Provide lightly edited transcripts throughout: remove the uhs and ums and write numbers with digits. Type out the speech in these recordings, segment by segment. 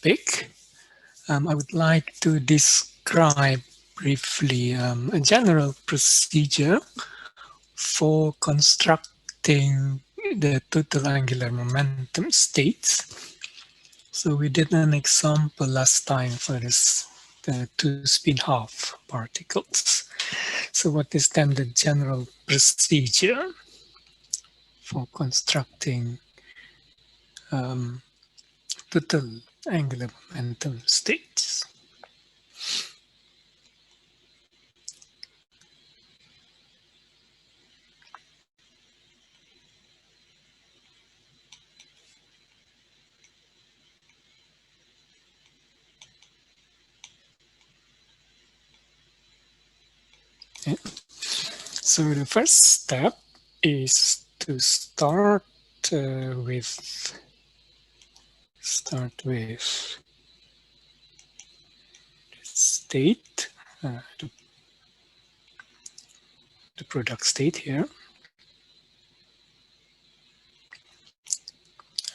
topic, I would like to describe briefly a general procedure for constructing the total angular momentum states. So we did an example last time for this, the two spin half particles. So what is then the general procedure for constructing total angular momentum states? Okay. So the first step is to start with state, the product state here.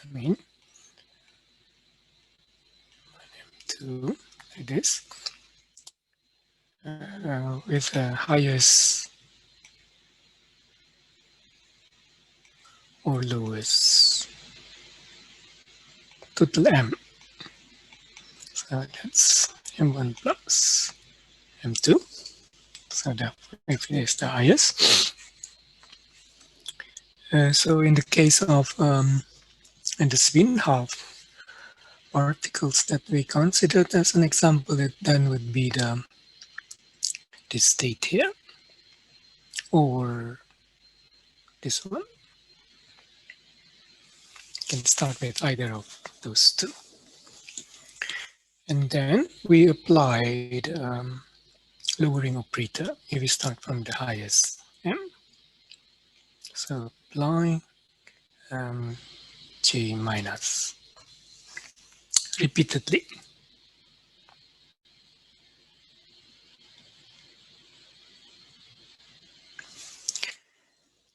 I mean, to this with the highest or lowest total M. So that's M1 plus M2. So that if it is the highest. So in the case of in the spin half particles that we considered as an example, it then would be this state here or this one. You can start with either of those two. And then we applied lowering operator if we start from the highest M. So apply J minus repeatedly.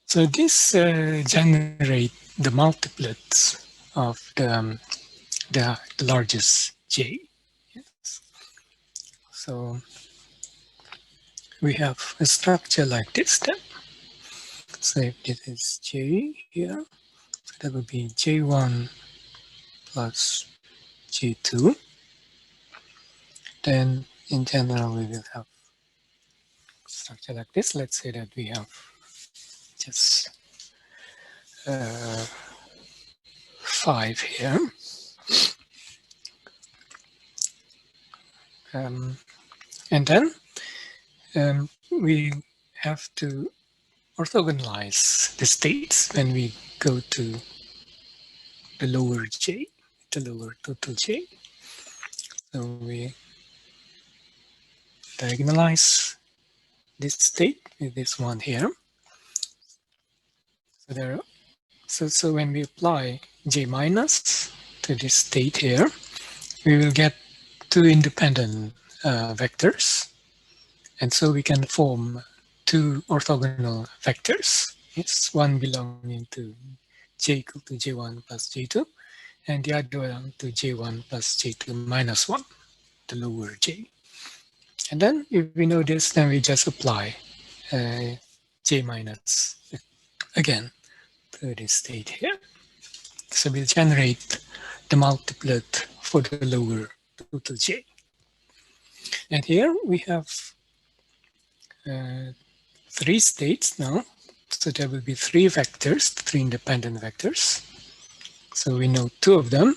So this generate the multiplets of the largest J. Yes. So we have a structure like this then. So if this is J here, so that would be J1 plus J2. Then in general, we will have structure like this. Let's say that we have just 5 here. And then we have to orthogonalize the states when we go to the lower J, the lower total J. So we diagonalize this state with this one here. So when we apply J minus to this state here, we will get two independent vectors. And so we can form two orthogonal vectors. Yes, one belonging to J equal to J1 plus J2, and the other one to J1 plus J2 minus 1, the lower J. And then if we know this, then we just apply J minus again to this state here. So we'll generate the multiplet for the lower total J. And here we have 3 states now. So there will be 3 vectors, 3 independent vectors. So we know 2 of them.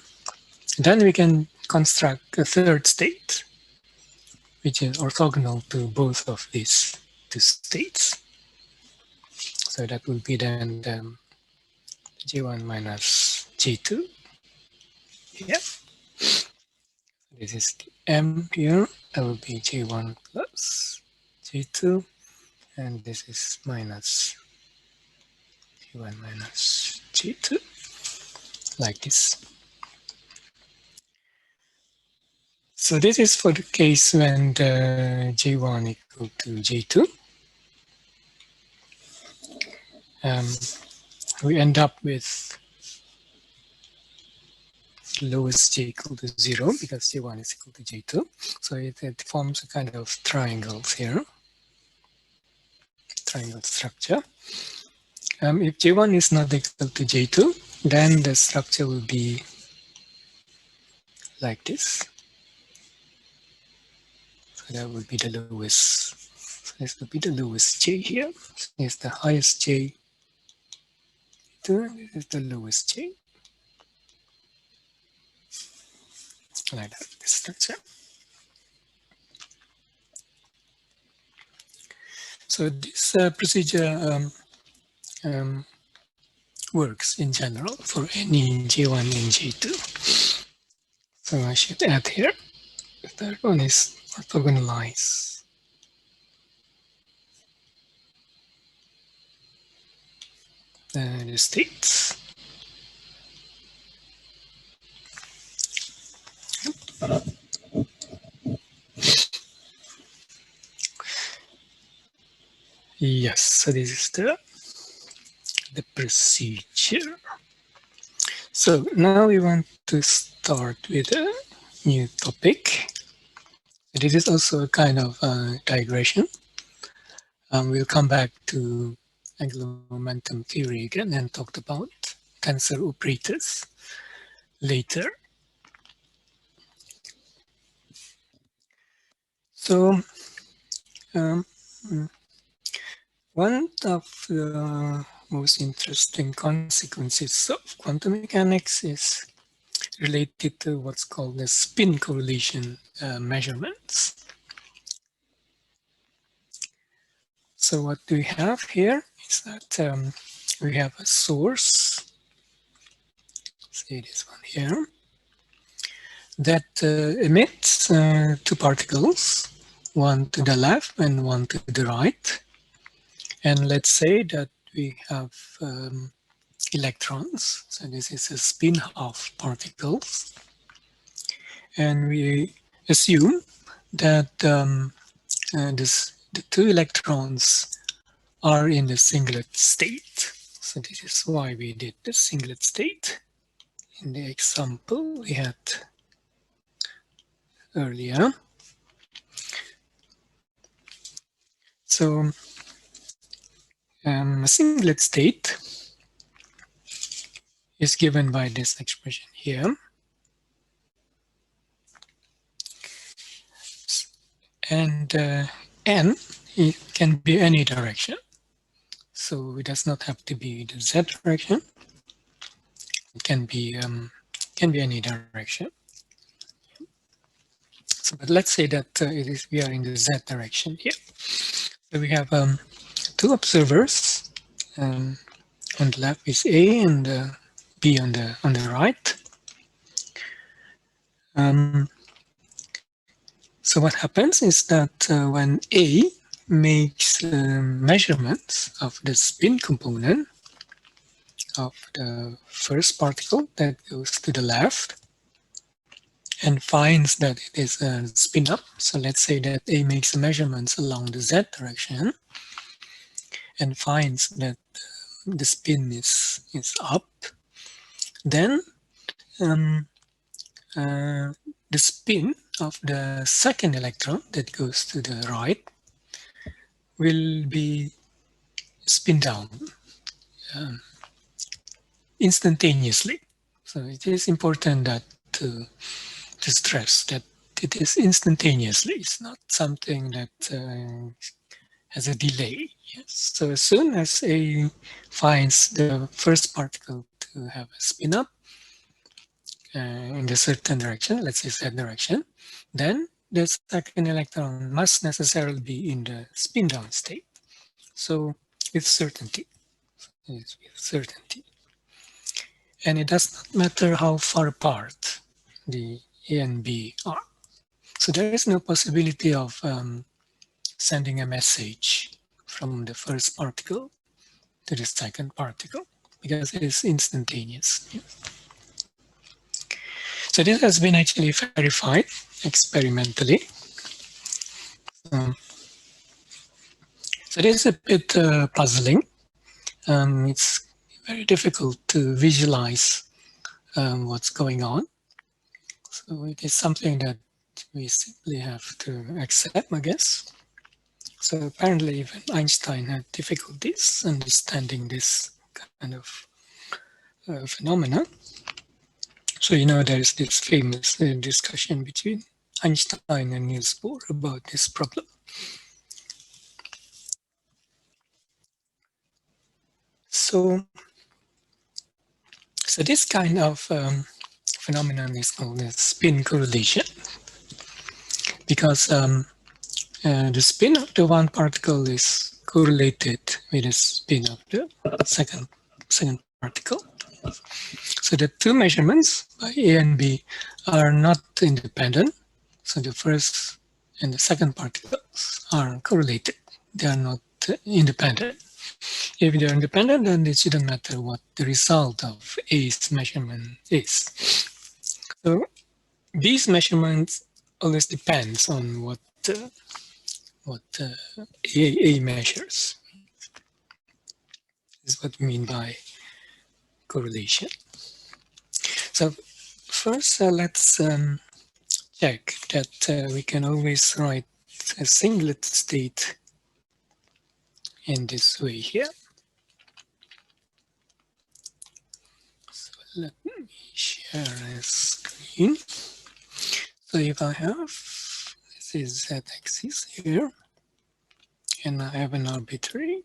Then we can construct a third state, which is orthogonal to both of these 2 states. So that will be then J1 minus J2. Yeah. This is the M here. That will be J1 plus J2. And this is minus J1 minus J2, like this. So this is for the case when the J1 equal to J2. We end up with lowest j equal to 0 because j1 is equal to j2. So it forms a kind of triangles here, triangle structure. If j1 is not equal to j2, then the structure will be like this. So that would be the lowest. So this would be the lowest j here. So this is the highest j. This is the lowest j. Like that, this structure. So this procedure works in general for any j1 and j2. So I should add here. The third one is orthogonalize the states. Yes, so this is the procedure. So now we want to start with a new topic. This is also a kind of digression. We'll come back to angular momentum theory again and talk about tensor operators later. So one of the most interesting consequences of quantum mechanics is related to what's called the spin correlation measurements. So what we have here is that we have a source, say this one here, that emits two particles, one to the left and one to the right. And let's say that we have electrons. So this is a spin-half particles. And we assume that the two electrons are in the singlet state. So this is why we did the singlet state in the example we had earlier. So a singlet state is given by this expression here. And n, it can be any direction. So it does not have to be the z direction. It can be any direction. So, but let's say that we are in the z direction here. So we have two observers. On the left is A and B on the right. So what happens is that when A makes measurements of the spin component of the first particle that goes to the left and finds that it is a spin up. So let's say that A makes measurements along the z direction and finds that the spin is up. Then the spin of the second electron that goes to the right will be spin down instantaneously. So it is important that to stress that it is instantaneously. It's not something that has a delay. Yes. So as soon as A finds the first particle to have a spin up in a certain direction, let's say z direction, then the second electron must necessarily be in the spin down state. So with certainty, And it does not matter how far apart the A and B are. So there is no possibility of sending a message from the first particle to the second particle because it is instantaneous. So this has been actually verified experimentally. So this is a bit puzzling. It's very difficult to visualize what's going on. So it is something that we simply have to accept, I guess. So apparently even Einstein had difficulties understanding this kind of phenomena. So, there is this famous discussion between Einstein and Niels Bohr about this problem. So this kind of phenomenon is called a spin correlation, because the spin of the one particle is correlated with the spin of the second particle. So the two measurements by A and B are not independent. So the first and the second particles are correlated. They are not independent. If they are independent, then it shouldn't matter what the result of A's measurement is. So these measurements always depends on what A measures. This is what we mean by correlation. So first, let's check that we can always write a singlet state in this way here. So let me share a screen. So if I have, this is z-axis here, and I have an arbitrary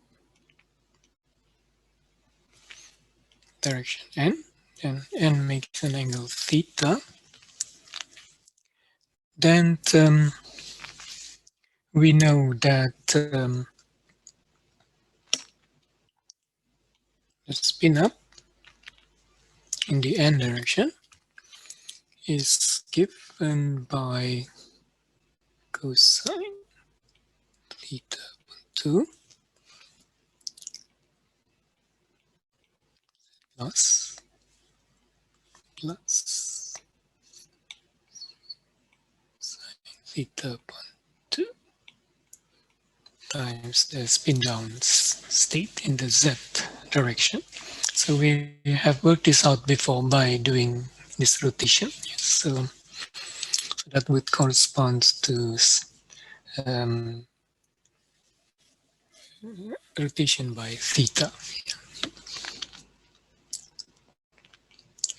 direction n, and n makes an angle theta, then we know that the spin up in the n direction is given by cosine theta 2 plus sine theta upon 2 times the spin down state in the z direction. So we have worked this out before by doing this rotation. So that would correspond to rotation by theta.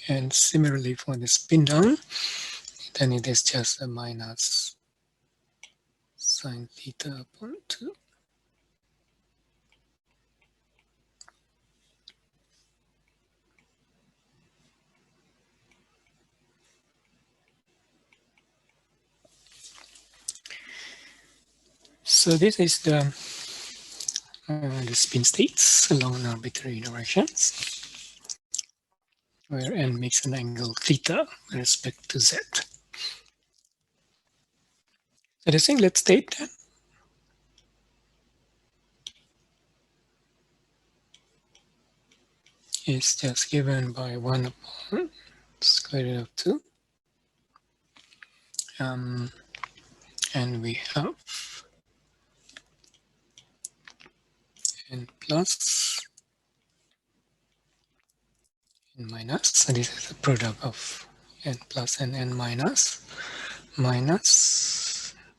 And similarly for the spin down, then it is just a minus sine theta upon 2. So this is the spin states along arbitrary directions, where n makes an angle theta with respect to z. So the singlet state then is just given by 1 upon square root of 2. And we have n plus n minus. So this is the product of n plus and n minus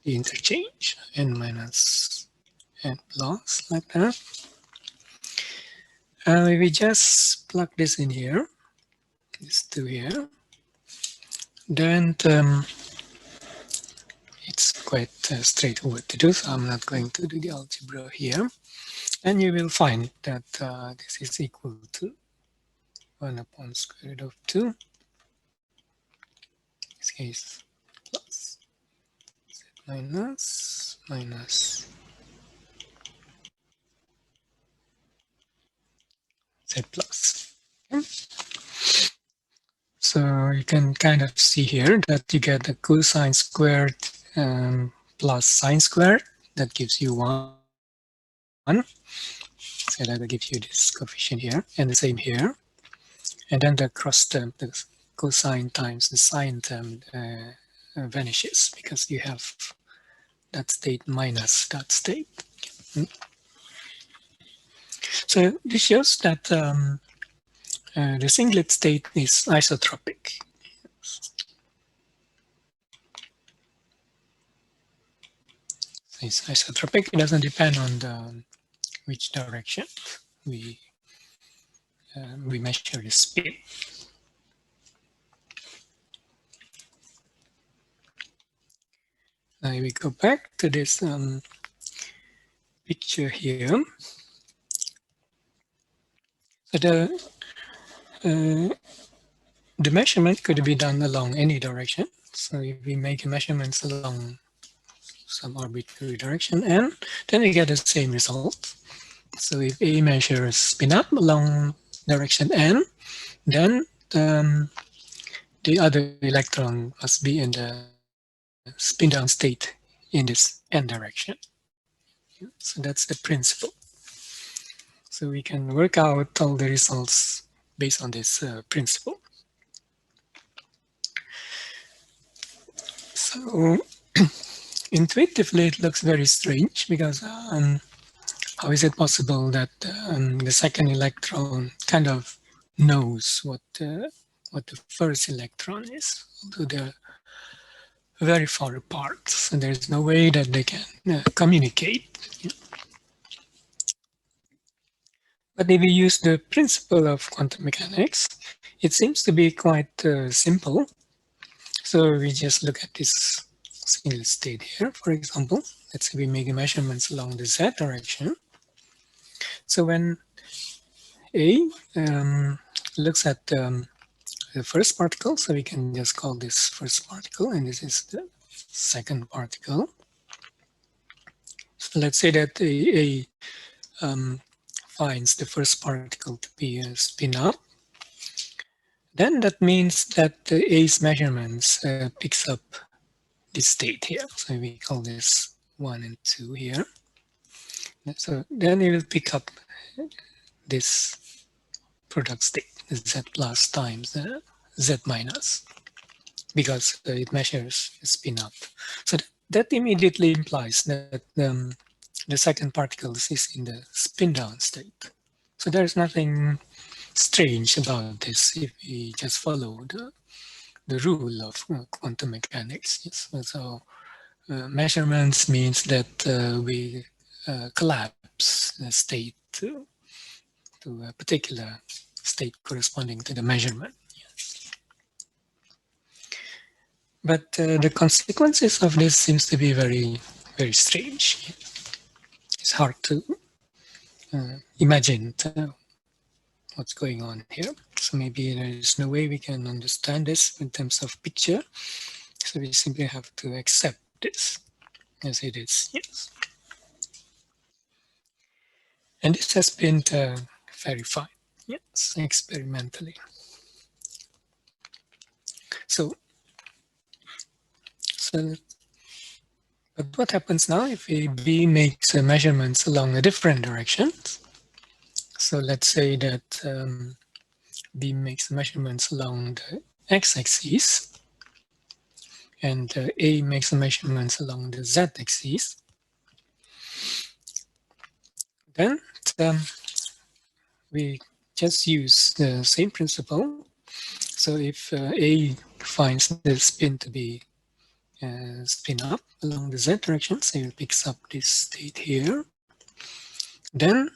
the interchange, n minus n plus, like that. If we just plug this in here, these two here, then it's quite straightforward to do, so I'm not going to do the algebra here. And you will find that this is equal to 1 upon square root of 2, in this case plus z minus z plus. Okay. So you can kind of see here that you get the cosine squared plus sine squared. That gives you 1. So that will give you this coefficient here, and the same here. And then the cross term, the cosine times the sine term vanishes, because you have that state minus that state. So this shows that the singlet state is isotropic. It's isotropic. It doesn't depend on the which direction we measure the spin. Now we go back to this picture here. So the measurement could be done along any direction. So if we make measurements along some arbitrary direction, and then we get the same result. So if A measures spin up along direction n, then the other electron must be in the spin down state in this n direction. So that's the principle. So we can work out all the results based on this principle. So intuitively, it looks very strange because how is it possible that the second electron kind of knows what the first electron is, although they're very far apart, so there's no way that they can communicate. But if we use the principle of quantum mechanics, it seems to be quite simple. So we just look at this single state here, for example. Let's say we make measurements along the z direction. So when A looks at the first particle, so we can just call this first particle, and this is the second particle. So let's say that A finds the first particle to be a spin up. Then that means that A's measurements picks up this state here. So we call this 1 and 2 here. So then it will pick up this product state, Z plus times Z minus, because it measures spin up. So that immediately implies that the second particle is in the spin down state. So there's nothing strange about this if we just follow the rule of quantum mechanics. Yes. So measurements means that we collapse the state to a particular state corresponding to the measurement. But the consequences of this seems to be very, very strange. It's hard to imagine what's going on here. So maybe there is no way we can understand this in terms of picture. So we simply have to accept this as it is. Yes. And this has been verified, yes, experimentally. So but what happens now if B makes measurements along a different direction? So let's say that B makes measurements along the x-axis, and A makes measurements along the z-axis. Then we just use the same principle. So if A finds the spin to be spin up along the z direction, so it picks up this state here. Then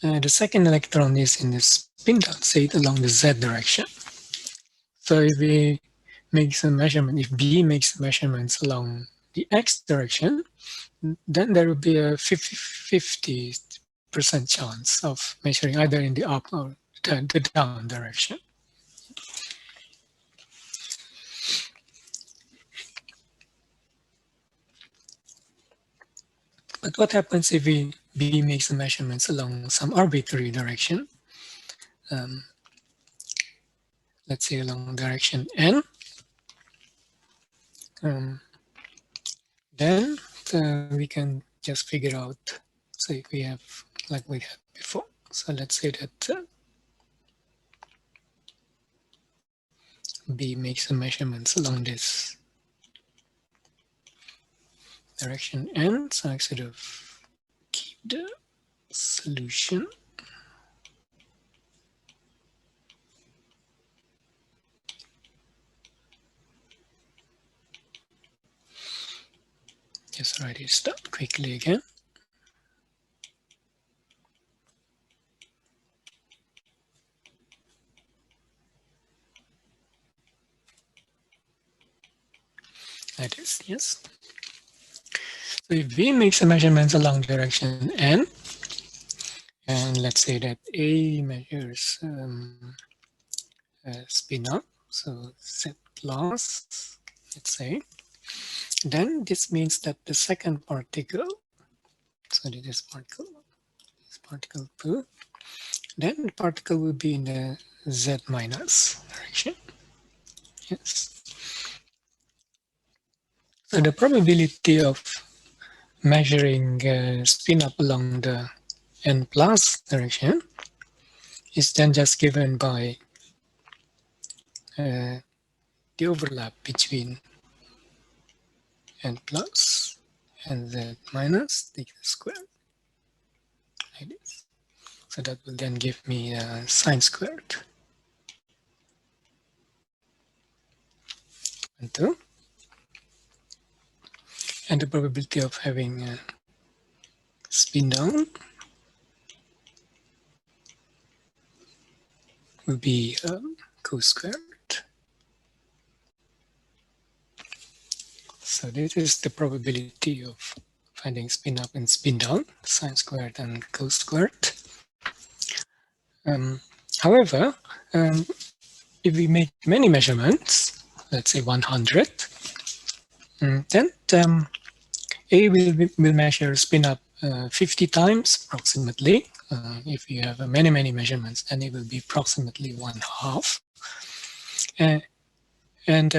the second electron is in the spin down state along the z direction. So if we make some measurement, if B makes measurements along the x direction, then there will be a 50% chance of measuring either in the up or the down direction. But what happens if B makes the measurements along some arbitrary direction? Let's say along direction n. Then we can just figure out, so if we have, like we had before. So let's say that B makes the measurements along this direction n. So I sort of keep the solution. Just write this down quickly again. That is, yes. So if V makes a measurements along direction N, and let's say that A measures spin up, so Z plus, let's say, then this means that the second particle, so this particle 2, then the particle will be in the Z minus direction. Yes. So the probability of measuring spin up along the N plus direction is then just given by the overlap between N plus and Z minus theta squared, like this. So that will then give me sine squared. And 2. And the probability of having spin down will be cos squared. So this is the probability of finding spin up and spin down, sine squared and cos squared. However, if we make many measurements, let's say 100, then A will measure spin up 50 times approximately. If you have many measurements, then it will be approximately 1/2. And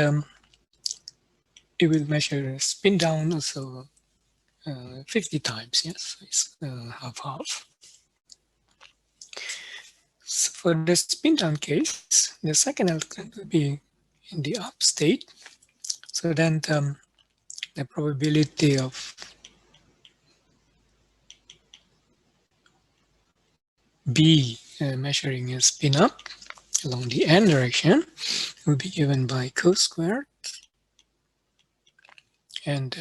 it will measure spin down also 50 times, yes, it's half. So for the spin down case, the second electron will be in the up state. So then the probability of B measuring a spin up along the N direction will be given by cos squared. And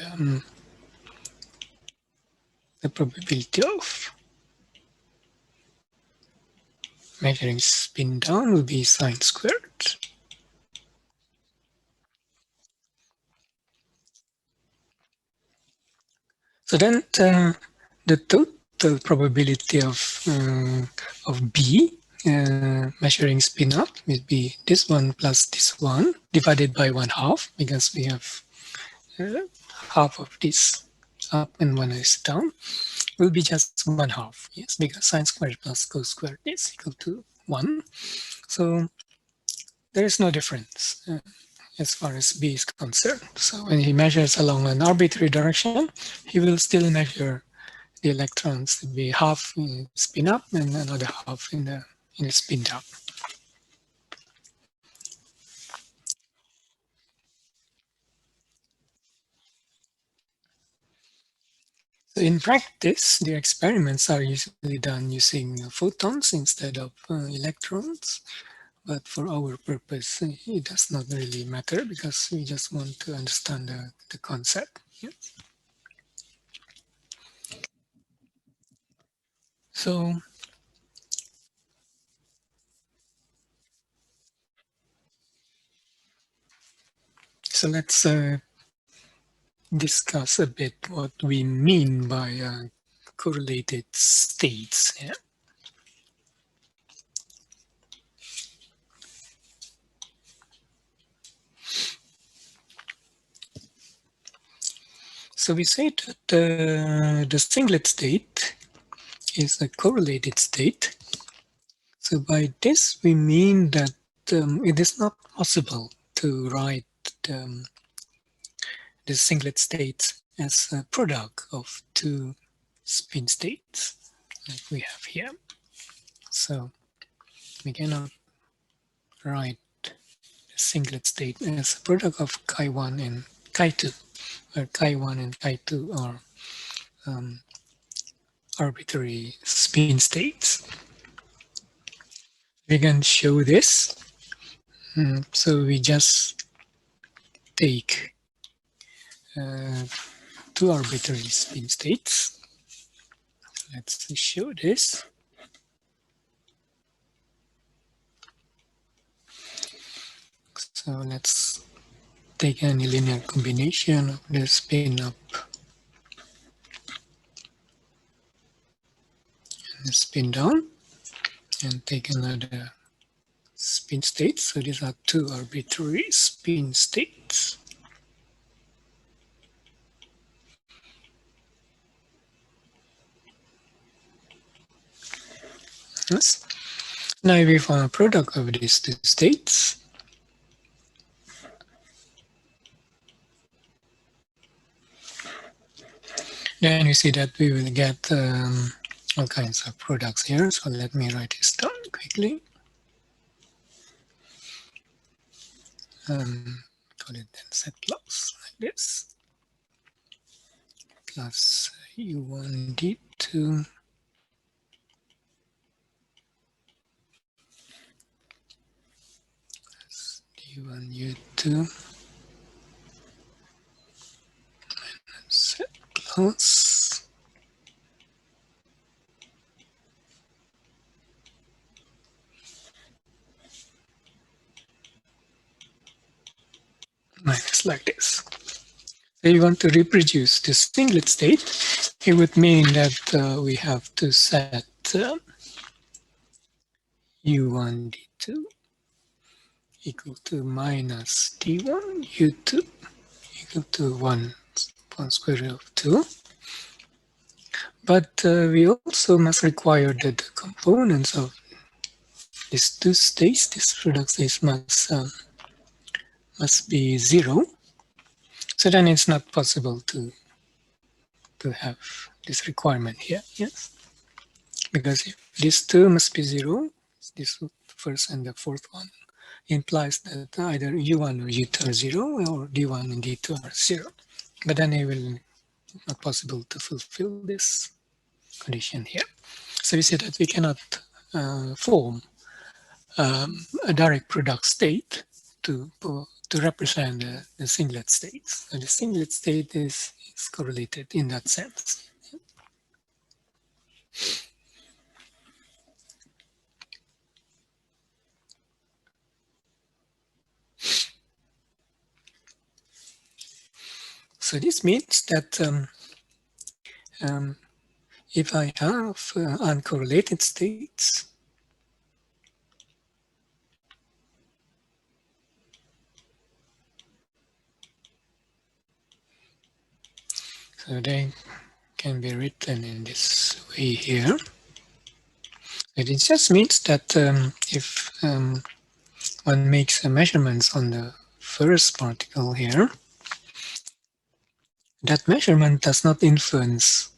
the probability of measuring spin down will be sine squared. So then the total probability of B measuring spin up will be this one plus this one divided by 1/2, because we have half of this up and one is down, will be just 1/2. Yes, because sine squared plus cos squared is equal to 1. So there is no difference as far as B is concerned. So when he measures along an arbitrary direction, he will still measure the electrons to be half in spin up and another half in the spin down. So in practice, the experiments are usually done using photons instead of electrons. But for our purpose, it does not really matter because we just want to understand the concept. Yeah. So let's discuss a bit what we mean by correlated states. Yeah. So we say that the singlet state is a correlated state. So by this we mean that it is not possible to write the singlet state as a product of two spin states like we have here. So we cannot write the singlet state as a product of chi1 and chi2, where chi1 and chi2 are arbitrary spin states. We can show this. So we just take two arbitrary spin states. Let's show this. So let's take any linear combination of the spin up and the spin down, and take another spin state. So these are two arbitrary spin states. Yes. Now if we find a product of these two states, then you see that we will get all kinds of products here. So let me write this down quickly. Call it then set plus like this, plus u1 d2 plus d1 u2 minus set plus minus like this. So you want to reproduce the singlet state. It would mean that we have to set u1 d2 equal to minus d1 u2 equal to 1 square root of 2. But we also must require that the components of these two states, this product states must be 0. So then it's not possible to have this requirement here, yes? Because if these two must be 0, this first and the fourth one implies that either u1 or u2 are 0 or d1 and d2 are 0. But then it will not possible to fulfill this condition here. So we see that we cannot form a direct product state to represent the singlet states. So the singlet state is correlated in that sense. So this means that if I have uncorrelated states, so they can be written in this way here. It just means that if one makes measurements on the first particle here, that measurement does not influence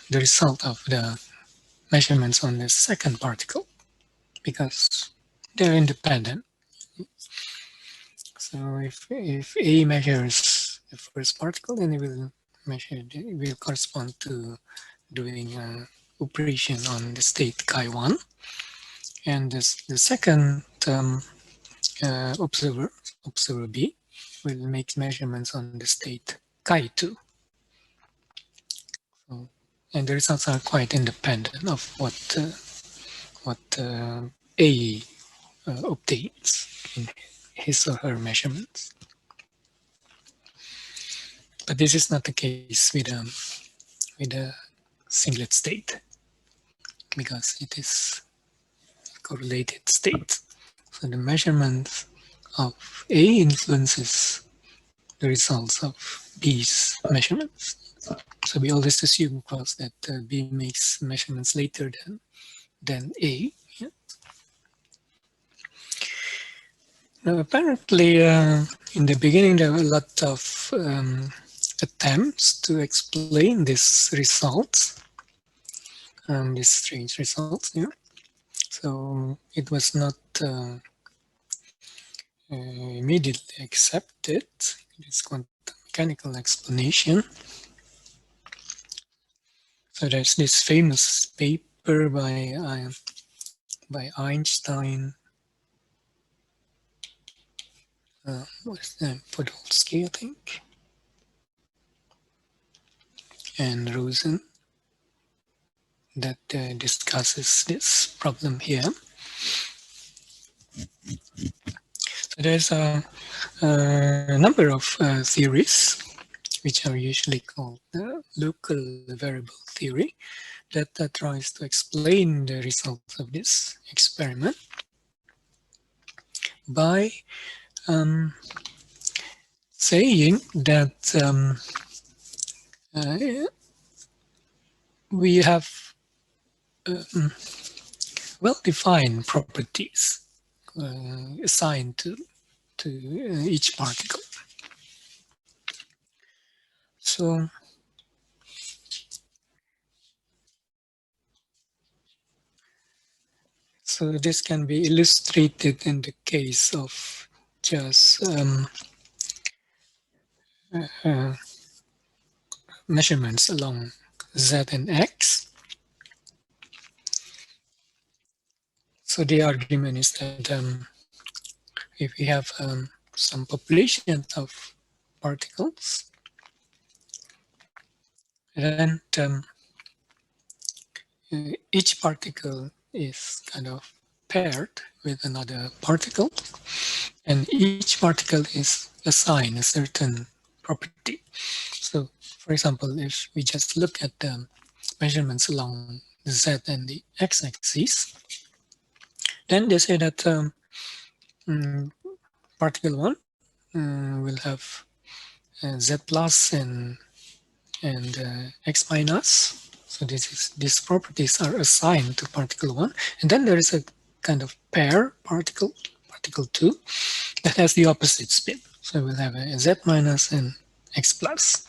the result of the measurements on the second particle because they're independent. So if A measures the first particle, then it will correspond to doing an operation on the state chi1, and the second observer B, will make measurements on the state chi2. So, and the results are quite independent of what A obtains in his or her measurements. But this is not the case with a singlet state because it is a correlated state. So the measurement of A influences the results of B's measurements. So we always assume, of course, that B makes measurements later than A. Yeah? Now, apparently, in the beginning, there were a lot of attempts to explain this results, these strange results here. So it was not immediately accepted, this quantum mechanical explanation. So there's this famous paper by Einstein, what's the name? Podolsky, I think. and Rosen that discusses this problem here. So there's a number of theories which are usually called local variable theory that tries to explain the results of this experiment by saying that we have well-defined properties assigned to each particle. So this can be illustrated in the case of just measurements along Z and X. So the argument is that if we have some population of particles, then each particle is kind of paired with another particle, and each particle is assigned a certain property. So, for example, if we just look at the measurements along the Z and the X-axis, then they say that particle 1 will have Z plus and X minus. So these properties are assigned to particle 1. And then there is a kind of pair particle 2, that has the opposite spin. So we'll have a Z minus and X plus.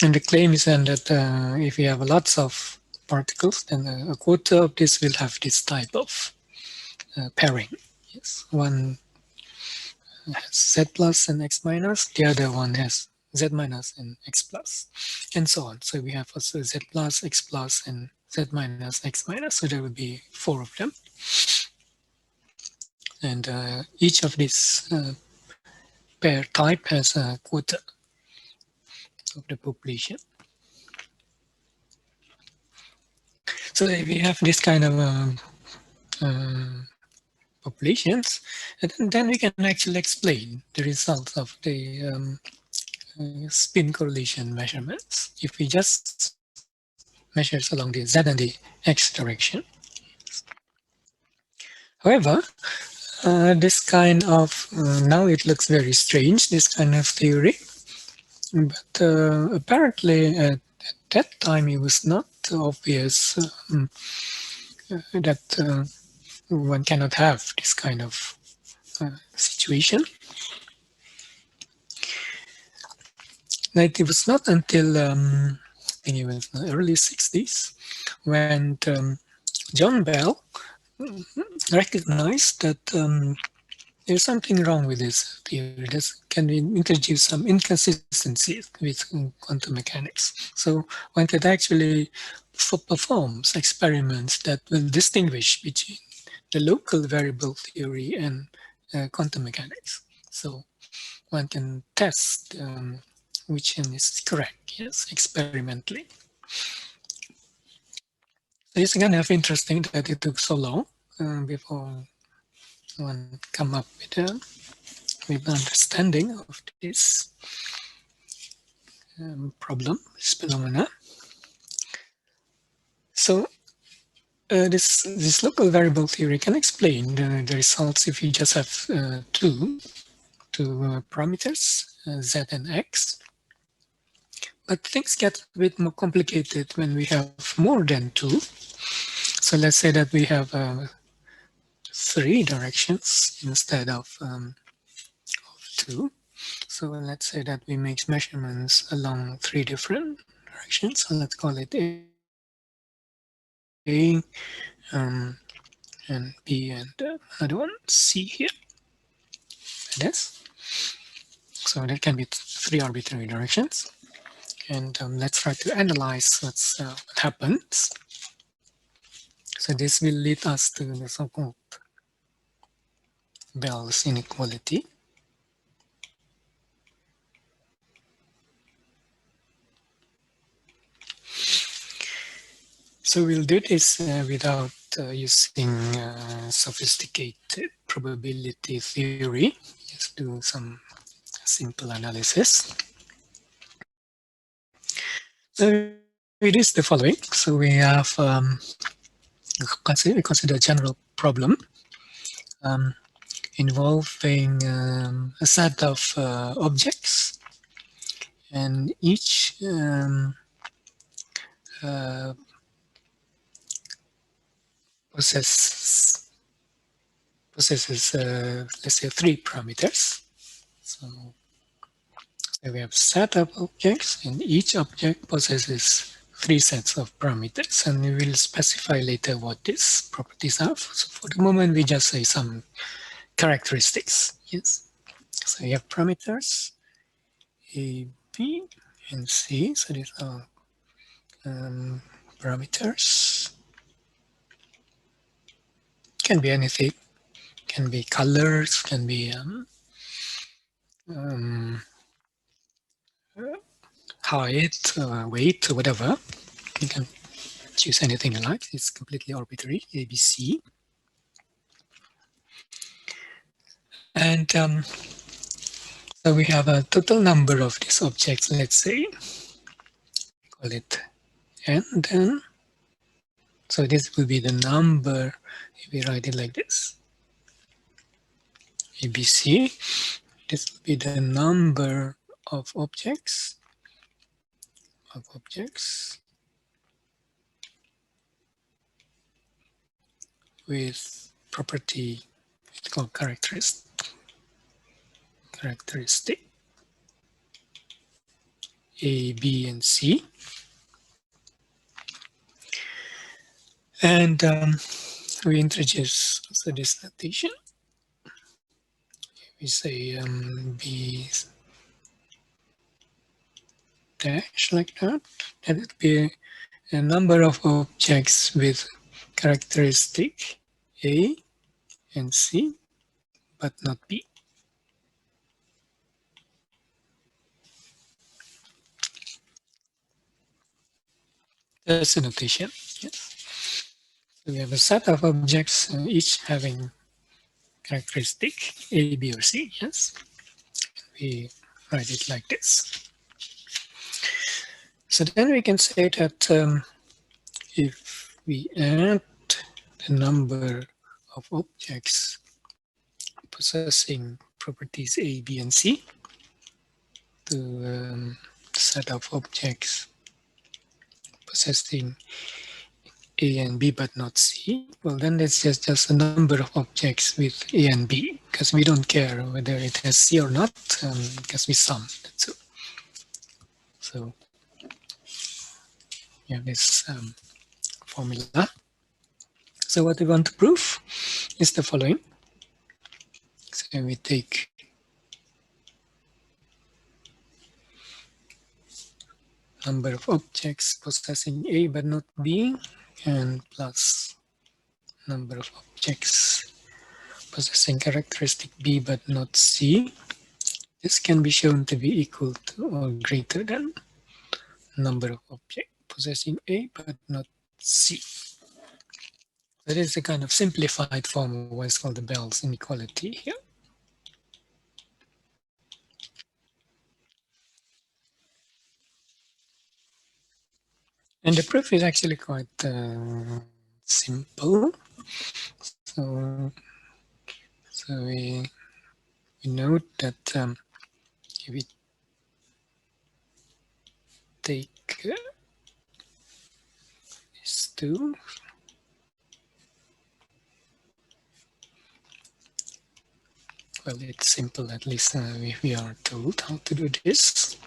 And the claim is then that if we have lots of particles, then a quarter of this will have this type of pairing. Yes, one has Z plus and X minus, the other one has Z minus and X plus, and so on. So we have also Z plus, X plus, and Z minus, X minus. So there will be 4 of them. And each of these pair type has a quarter of the population. So if we have this kind of populations, and then we can actually explain the results of the spin correlation measurements if we just measures along the Z and the X direction. However, this kind of, now it looks very strange, this kind of theory, but apparently at that time it was not obvious that one cannot have this kind of situation. It was not until I think it was the early 60s when John Bell recognized that there's something wrong with this theory. This can introduce some inconsistencies with quantum mechanics. So one could actually perform experiments that will distinguish between the local variable theory and quantum mechanics. So one can test which one is correct, yes, experimentally. It's kind of interesting that it took so long before one come up with understanding of this problem, this phenomena. So this local variable theory can explain the results if you just have two parameters, Z and X. But things get a bit more complicated when we have more than 2. So let's say that we have 3 directions instead of 2. So let's say that we make measurements along 3 different directions. So let's call it A, and B, and another one, C here. This. So there can be 3 arbitrary directions. And let's try to analyze what happens. So this will lead us to the so-called Bell's inequality. So we'll do this without using sophisticated probability theory. Just do some simple analysis. So it is the following. So we have we consider a general problem involving a set of objects, and each possesses let's say 3 parameters. So we have set of objects, and each object possesses 3 sets of parameters, and we will specify later what these properties are. So for the moment, we just say some characteristics. Yes. So you have parameters A, B, and C. So these are parameters. Can be anything. Can be colors. Can be height, weight, or whatever. You can choose anything you like. It's completely arbitrary. A, B, C. And so we have a total number of these objects, let's say, call it n then. So this will be the number, if we write it like this, ABC, this will be the number of objects, with property, it's called characteristic A, B, and C. And we introduce also this notation. We say B dash like that. That would be a number of objects with characteristic A and C, but not B. That's the notation. Yes. So we have a set of objects, each having characteristic A, B, or C. Yes. We write it like this. So then we can say that if we add the number of objects possessing properties A, B, and C to the set of objects possessing A and B but not C, well then it's just a number of objects with A and B, because we don't care whether it has C or not, because we sum. That's it. So we have this formula. So what we want to prove is the following. So we take number of objects possessing A but not B, and plus number of objects possessing characteristic B but not C. This can be shown to be equal to or greater than number of objects possessing A but not C. That is a kind of simplified form of what's called the Bell's inequality here. And the proof is actually quite simple. So we note that if we take these two, well, it's simple, at least we are told how to do this.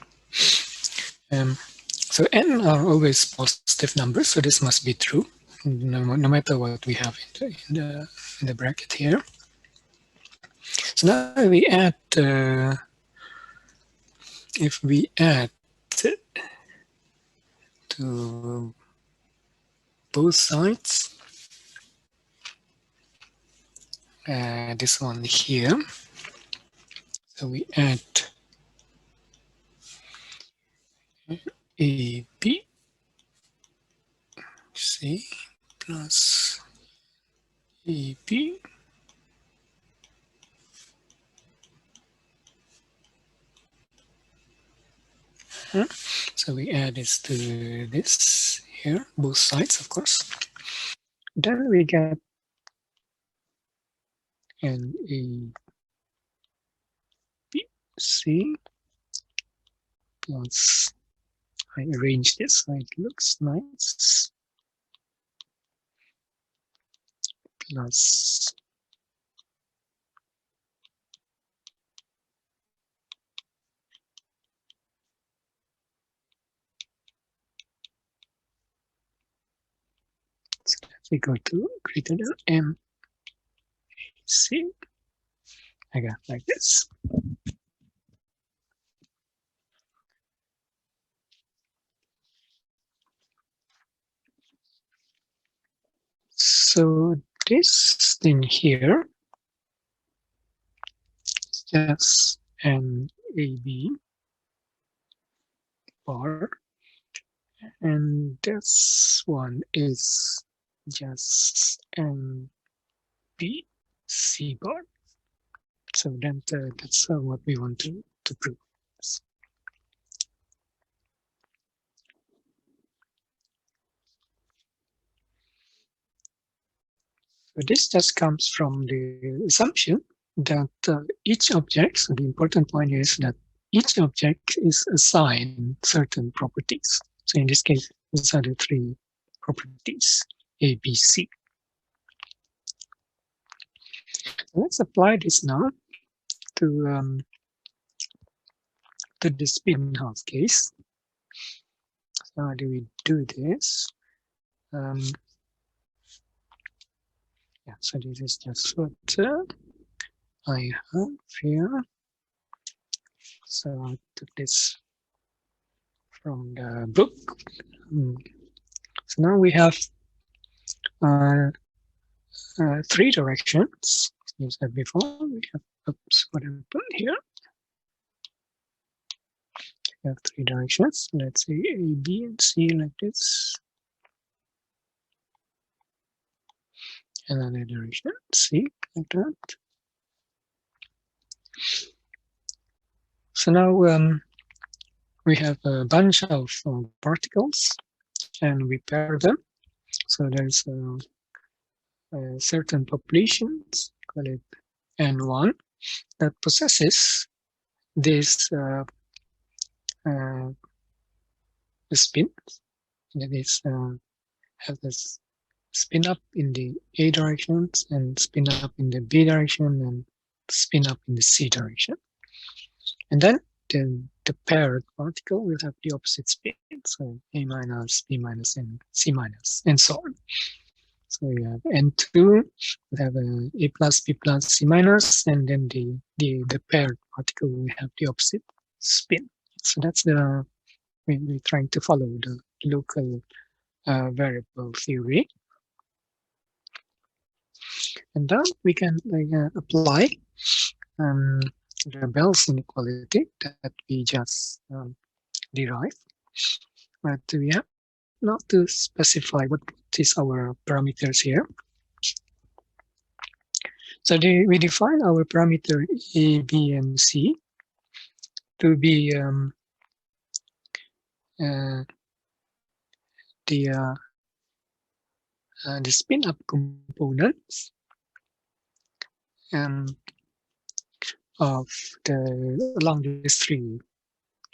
So n are always positive numbers, so this must be true, no matter what we have in the bracket here. So now we add, if we add to both sides, this one here, so we add A, B, C, C plus AB. So we add this to this here, both sides, of course. Then we get an A, B, C plus, I arrange this so it looks nice, plus we go to greater than M, C. I got like this. So this thing here is just an AB bar, and this one is just an BC bar. So then that's what we want to prove. So this just comes from the assumption that each object, so the important point is that each object is assigned certain properties. So in this case, these are the three properties, A, B, C. Let's apply this now to the spin-half case. So how do we do this? Yeah, so this is just what I have here. So I took this from the book. So now we have three directions. As I said before, we have, oops, what happened here? We have three directions. Let's say A, B, and C like this. Another direction, C like that. So now we have a bunch of particles, and we pair them. So there's certain populations, call it N1, that possesses this spin, that is has this spin up in the A directions and spin up in the B direction and spin up in the C direction. And then the paired particle will have the opposite spin, so A minus, B minus, and C minus, and so on. So we have N2, we have A plus, B plus, C minus, and then the paired particle will have the opposite spin. So that's we're trying to follow the local variable theory. And then we can apply the Bell's inequality that we just derived. But we have not to specify what is our parameters here. So we define our parameter A, B, and C to be the spin-up components of along these three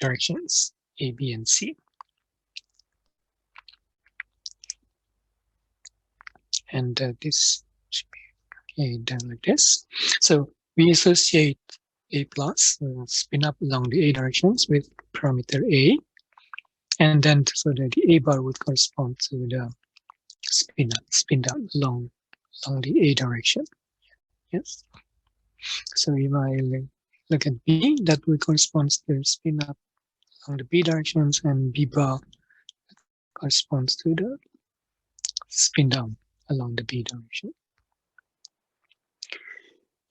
directions, A, B, and C. And this should be done like this. So we associate A plus spin up along the A directions with parameter A, and then so that the A bar would correspond to the spin down along the A direction. Yes. So if I look at B, that will correspond to spin up along the B directions, and B bar corresponds to the spin down along the B direction.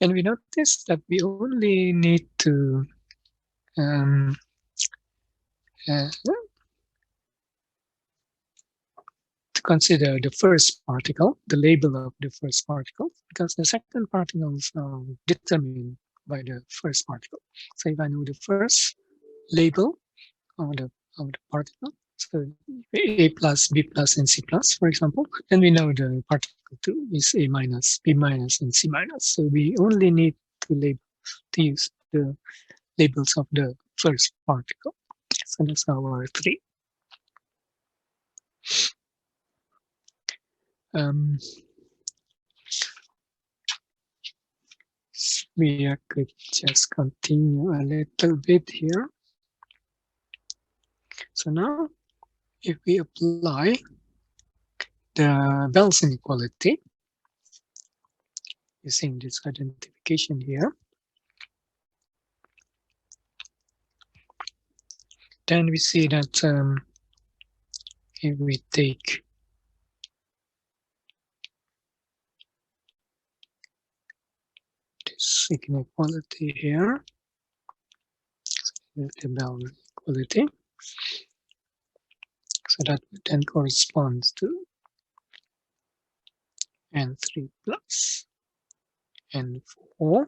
And we notice that we only need to consider the first particle, the label of the first particle, because the second particles are determined by the first particle. So if I know the first label of the particle, so A plus, B plus, and C plus, for example, then we know the particle 2 is A minus, B minus, and C minus. So we only need to use the labels of the first particle. So that's our 3. We could just continue a little bit here. So now, if we apply the Bell's inequality using this identification here, then we see that if we take this inequality here, the Bell inequality, so that then corresponds to N3 plus N4.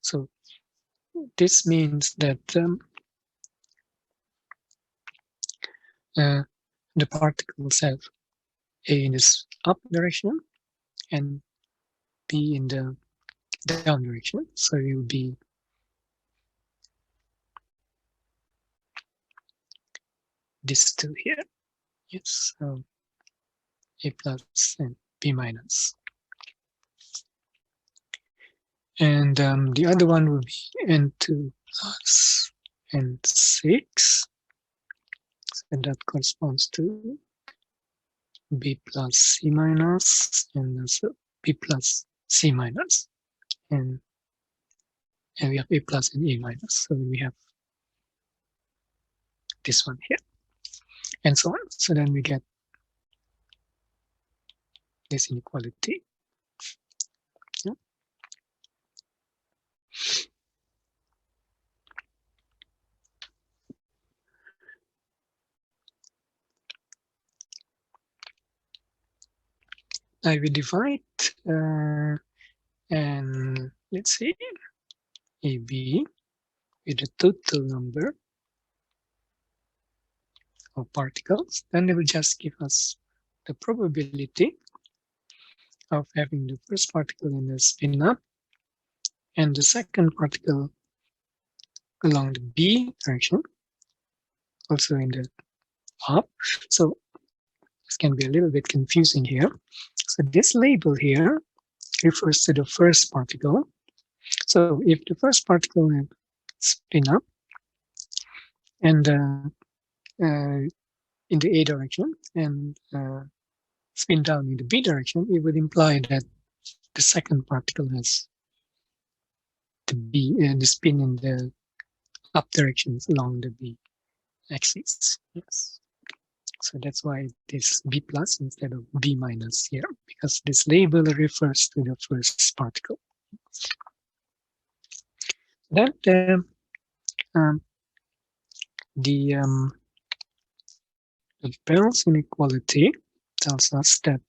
So this means that the particles have A in this up direction and B in the down direction. So it will be this 2 here. Yes, so A plus and B minus. And the other one will be N2 plus N6. And that corresponds to B plus C minus and also B plus C minus. And we have A plus and A minus. So we have this one here. And so on. So then we get this inequality. Yeah. Now we divide and let's see AB with the total number of particles, then it will just give us the probability of having the first particle in the spin up and the second particle along the B direction, also in the up. So this can be a little bit confusing here. So this label here refers to the first particle. So if the first particle spin up and in the A direction and spin down in the B direction, it would imply that the second particle has the spin in the up directions along the B axis. Yes. So that's why it is B plus instead of B minus here, because this label refers to the first particle. Then the Bell's inequality tells us that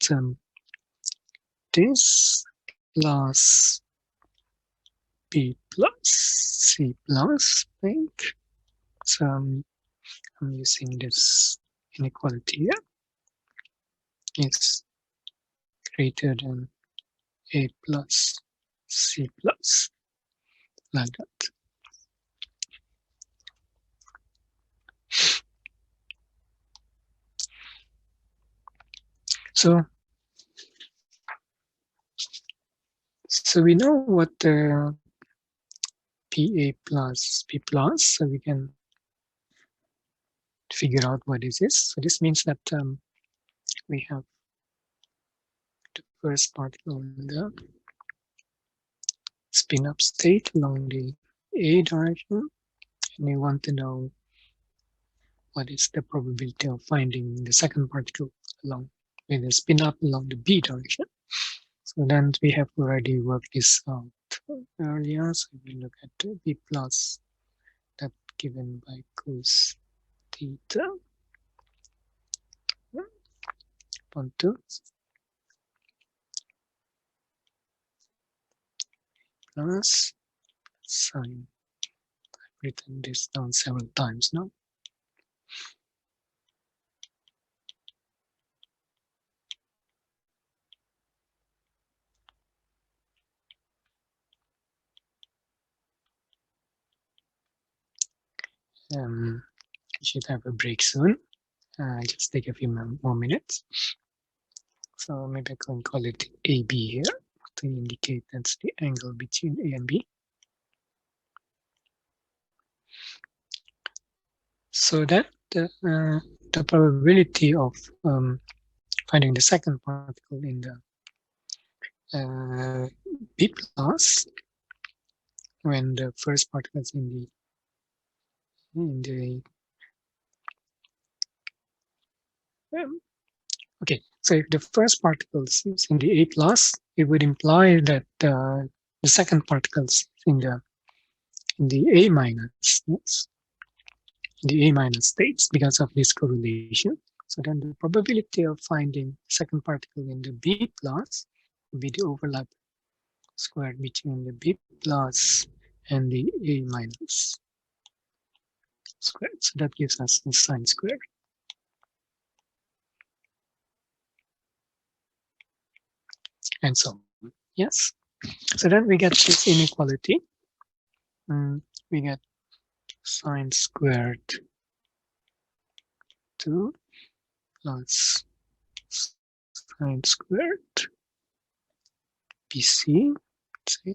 this plus B plus C plus, I think. So I'm using this inequality here. It's greater than A plus C plus, like that. So we know what the PA plus B plus, so we can figure out what this is. So this means that we have the first particle in the spin up state along the A direction, and we want to know what is the probability of finding the second particle along with the spin up along the B direction. So then we have already worked this out earlier. So we look at B plus, that given by cos theta upon 2 plus sine. I've written this down several times now. You should have a break soon. Just take a few more minutes. So maybe I can call it AB here to indicate that's the angle between A and B. So that the probability of finding the second particle in the B plus when the first particle is in the okay, so if the first particle is in the A plus, it would imply that the second particle is in the A minus, yes, the A minus states because of this correlation. So then the probability of finding second particle in the B plus would be the overlap squared between the B plus and the A minus squared. So that gives us the sine squared. And so on. Yes. So then we get this inequality. We get sine squared 2 plus sine squared BC.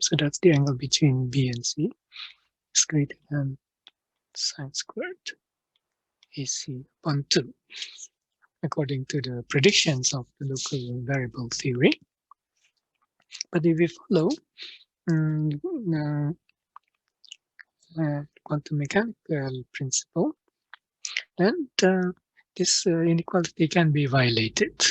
So that's the angle between B and C. Is greater than sine squared AC upon 2, according to the predictions of the local variable theory. But if we follow quantum mechanical principle, then this inequality can be violated.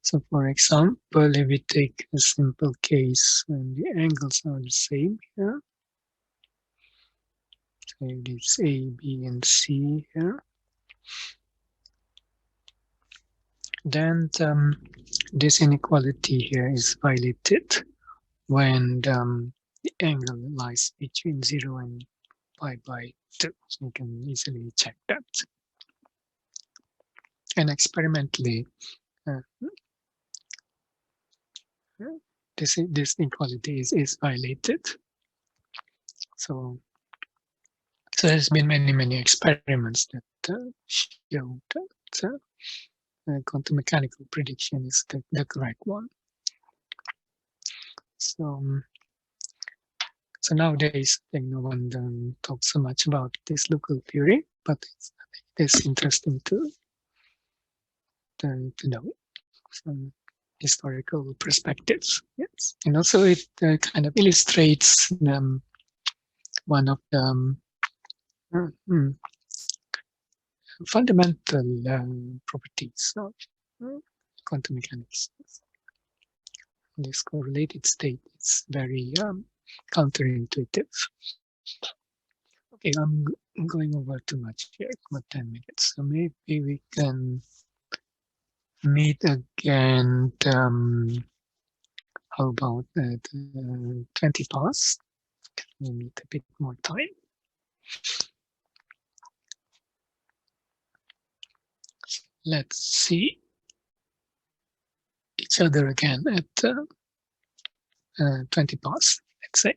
So for example, if we take a simple case and the angles are the same here, so it is A, B, and C here, then this inequality here is violated when the angle lies between 0 and pi by 2. So you can easily check that. And experimentally, this inequality is violated. So there's been many experiments that show that quantum mechanical prediction is the correct one. So nowadays, I think no one talks so much about this local theory, but it's interesting to know from historical perspectives. Yes, and also it kind of illustrates one of the fundamental properties of quantum mechanics. This correlated state is very counterintuitive. Okay, I'm going over too much here, about 10 minutes. So maybe we can meet again, how about 20 past? We need a bit more time. Let's see each other again at 20 past, let's say.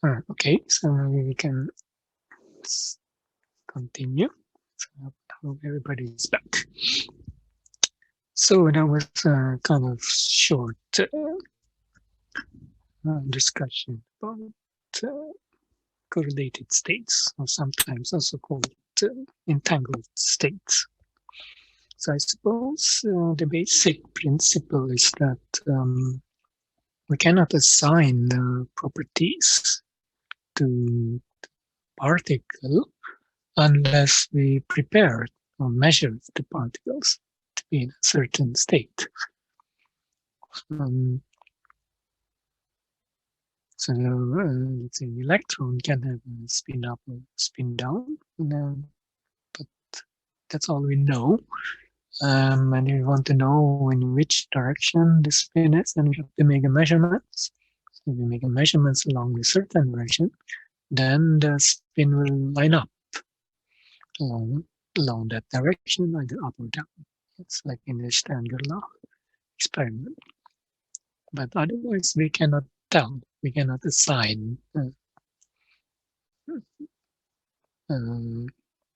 Okay, so we can continue. So I hope everybody is back. So that was a kind of short discussion about correlated states, or sometimes also called entangled states. So I suppose the basic principle is that we cannot assign properties to particle unless we prepare or measure the particles to be in a certain state. Um, so let's say an electron can have a spin up or spin down, but that's all we know. And if you want to know in which direction the spin is, then we have to make a measurements. So if we make a measurements along a certain direction, then the spin will line up along, along that direction, either up or down. It's like in the Stern-Gerlach experiment. But otherwise, we cannot tell. We cannot assign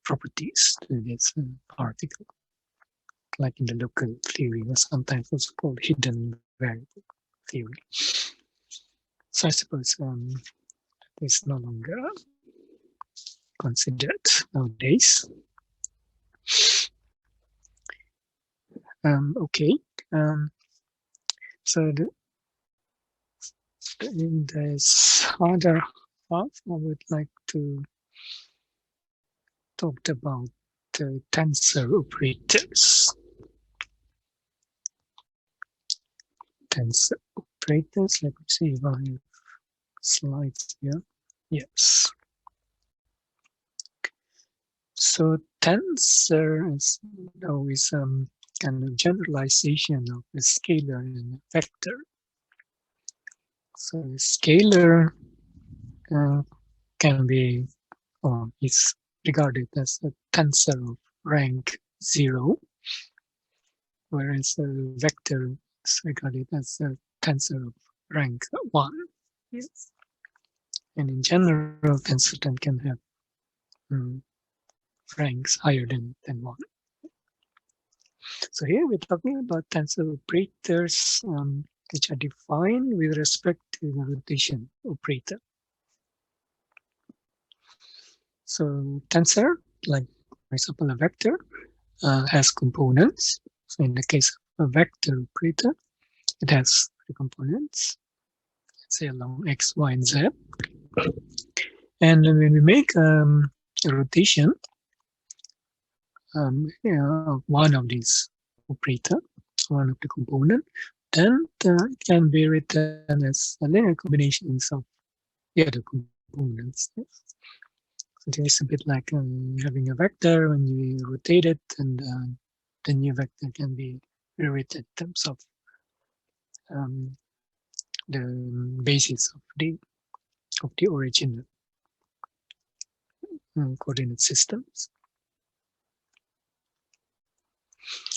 properties to this particle, like in the local theory, or sometimes also called hidden variable theory. So I suppose it's no longer considered nowadays. Okay, so in this other half, I would like to talk about tensor operators. Tensor operators. Let me see if I have slides here. Yes. So tensor is always kind of generalization of a scalar and a vector. So a scalar can be, or is regarded as a tensor of rank 0, whereas a vector is regarded as a tensor of rank 1. Yes. And in general, tensor can have ranks higher than 1. So here we're talking about tensor operators which are defined with respect to the rotation operator. So tensor, like for example a vector, has components. So in the case of a vector operator, it has 3 components, let's say along x, y, and z. And when we make a rotation, one of these operator, one of the component, then it can be written as a linear combinations of the other components. So it's a bit like having a vector when you rotate it, and the new vector can be rewritten in terms of the basis of the original coordinate systems.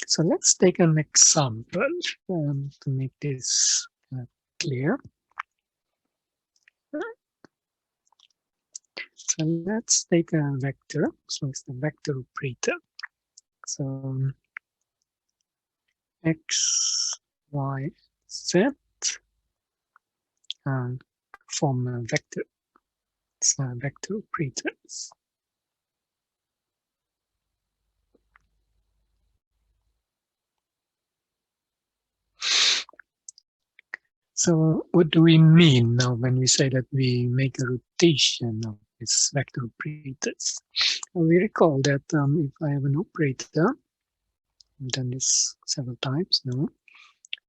So let's take an example to make this clear. So let's take a vector. So it's the vector operator. So x, y, z form a vector. It's vector operators. So what do we mean now when we say that we make a rotation of these vector operators? Well, we recall that if I have an operator, I've done this several times now,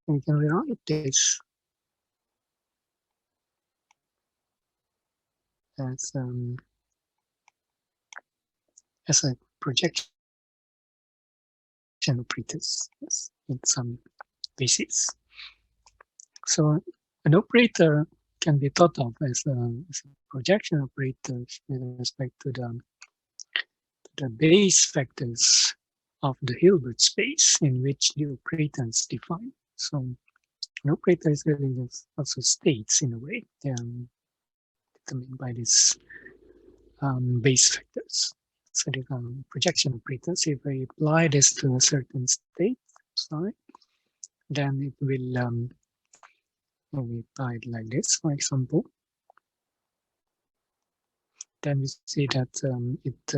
we can rewrite this as a projection operators, yes, in some basis. So an operator can be thought of as a projection operator with respect to the base vectors of the Hilbert space in which the operator is defined. So an operator is really also states in a way. They are determined by these base vectors. So the projection operators, if I apply this to a certain state, sorry, then it will we apply it like this, for example. Then we see that it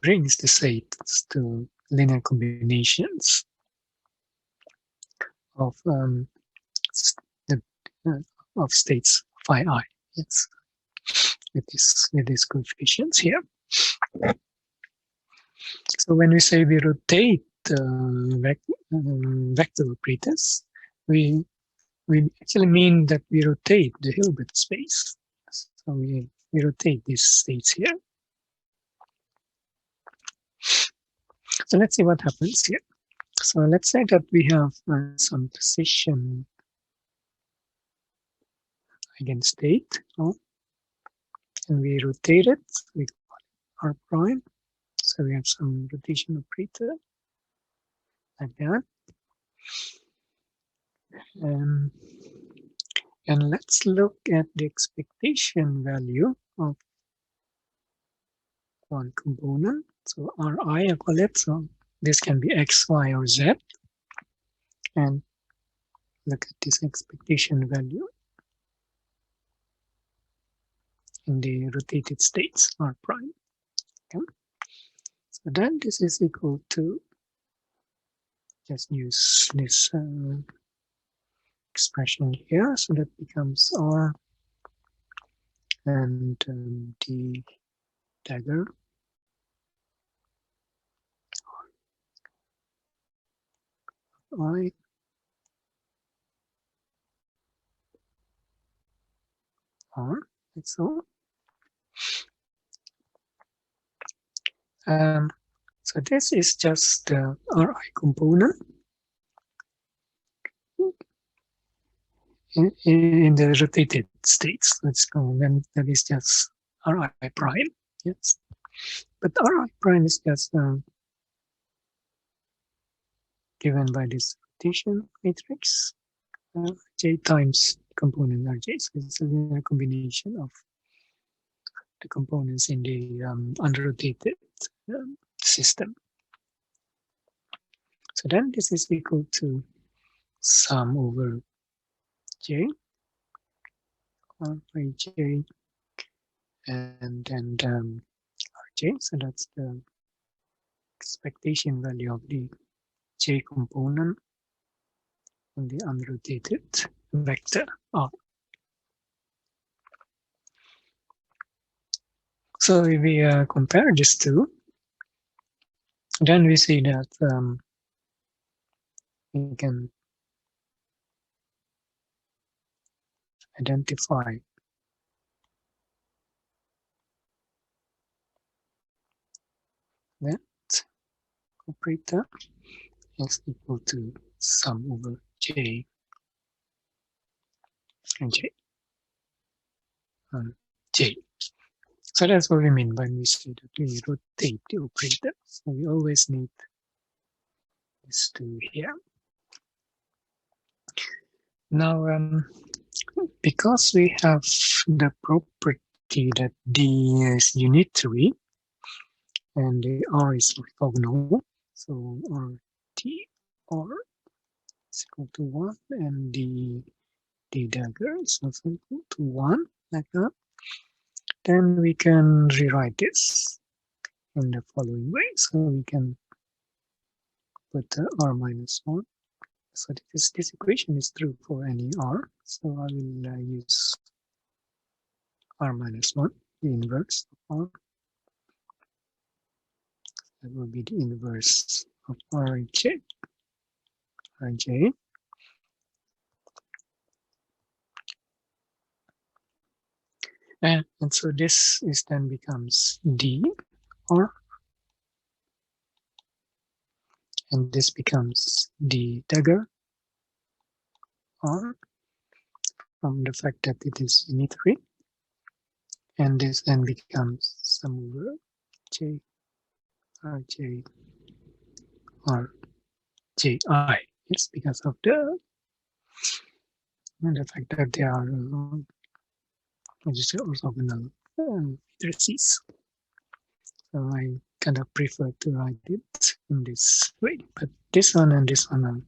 brings the states to linear combinations of the of states phi I. Yes, with these coefficients here. So when we say we rotate vector operators, we actually mean that we rotate the Hilbert space. So we rotate these states here. So let's see what happens here. So let's say that we have some precision eigenstate, and we rotate it, we call it R prime. So we have some rotation operator like that. And let's look at the expectation value of one component. So Ri, I call it. So this can be X, Y, or Z. And look at this expectation value in the rotated states, R prime. Okay. So then this is equal to, just use this expression here. So that becomes R and D dagger I R, that's all. So this is just the Ri component in the rotated states. Let's go, then that is just Ri prime. Yes, but Ri prime is just given by this rotation matrix, J times component Rj. So it's a linear combination of the components in the unrotated system. So then this is equal to sum over J, by J, and then Rj. So that's the expectation value of the J component on the unrotated vector R. So if we compare these two, then we see that we can identify that operator is equal to sum over J and J and J. So that's what we mean when we say that we rotate the operator. So we always need this two here. Now, because we have the property that D is unitary and the R is orthogonal, so R is equal to 1 and the D dagger is also equal to 1, like that, then we can rewrite this in the following way. So we can put R minus 1. So this equation is true for any R. So I will use R minus 1, the inverse of R. That will be the inverse of Rj. And so this is then becomes D R, and this becomes D dagger R from the fact that it is unitary, and this then becomes sum over J Rj or Ji. It's because of the fact that they are which is orthogonal matrices. So I kind of prefer to write it in this way, but this one and this one are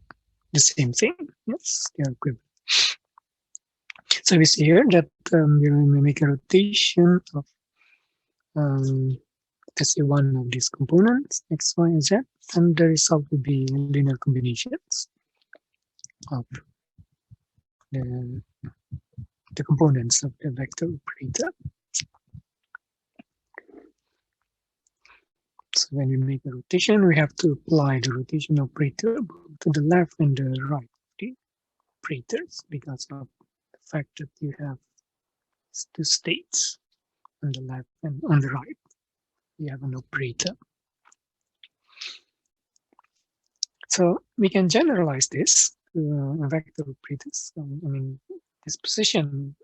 the same thing. Yes, they are equivalent. So we see here that we will make a rotation of let's say one of these components, x, y, and z, and the result will be linear combinations of the components of the vector operator. So when we make a rotation, we have to apply the rotation operator to the left and the right the operators, because of the fact that you have two states on the left and on the right. You have an operator. So we can generalize this to vector operators. I mean, this position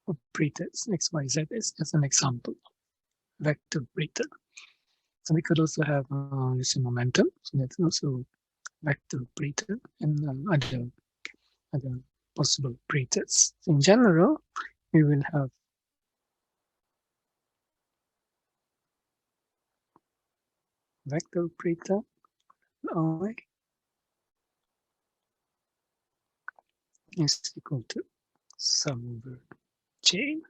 operators, x, y, z, is just an example vector operator. So we could also have this momentum. So that's also vector operator and other possible operators. So in general, we will have vector operator I is equal to sum over j,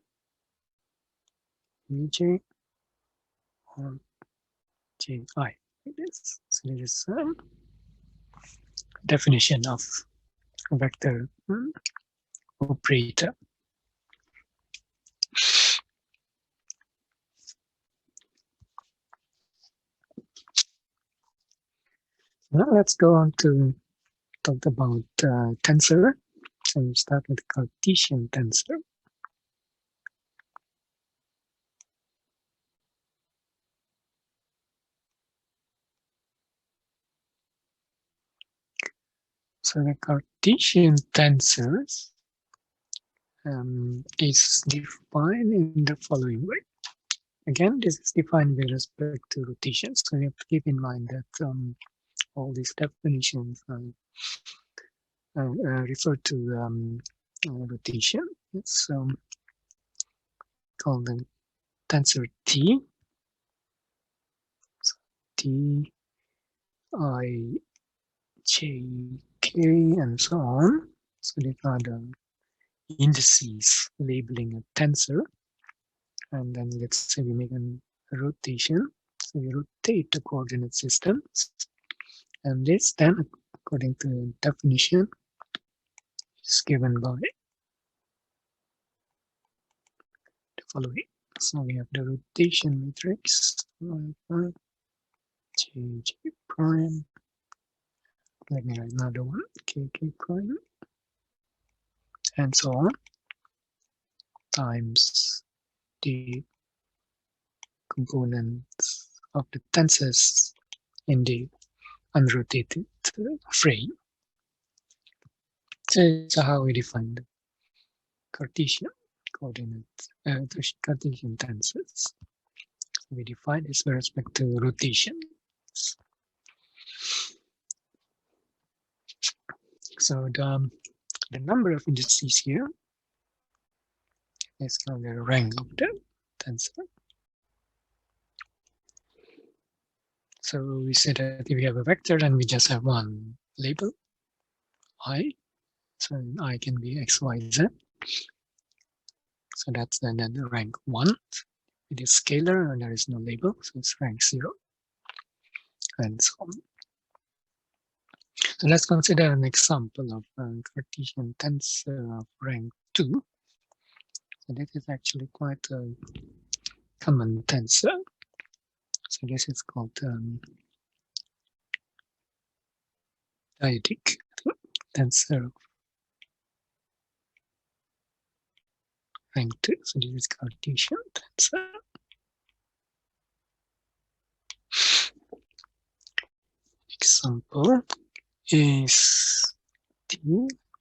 vj, or ji, like this. So this is definition of vector operator. Now let's go on to talk about tensor. So we start with Cartesian tensor. So the Cartesian tensors is defined in the following way. Again, this is defined with respect to rotation. So you have to keep in mind that all these definitions refer to rotation. It's called the tensor T. So T, I, J, K, and so on. So these are the indices labeling a tensor. And then let's say we make a rotation. So we rotate the coordinate systems. And this then, according to the definition, is given by the following. So we have the rotation matrix, J, J prime. Let me write another one, K, K prime, and so on, times the components of the tensors in the unrotated frame. So that's how we define the Cartesian coordinate, Cartesian tensors. We define this with respect to rotation. So the number of indices here is called the rank of the tensor. So we say that if we have a vector, then we just have one label, I. So I can be x, y, z. So that's then the rank 1. It is scalar and there is no label, so it's rank 0. And so on. So let's consider an example of a Cartesian tensor of rank 2. So this is actually quite a common tensor. So this is called dyadic tensor of rank 2. So this is Cartesian tensor. Example is T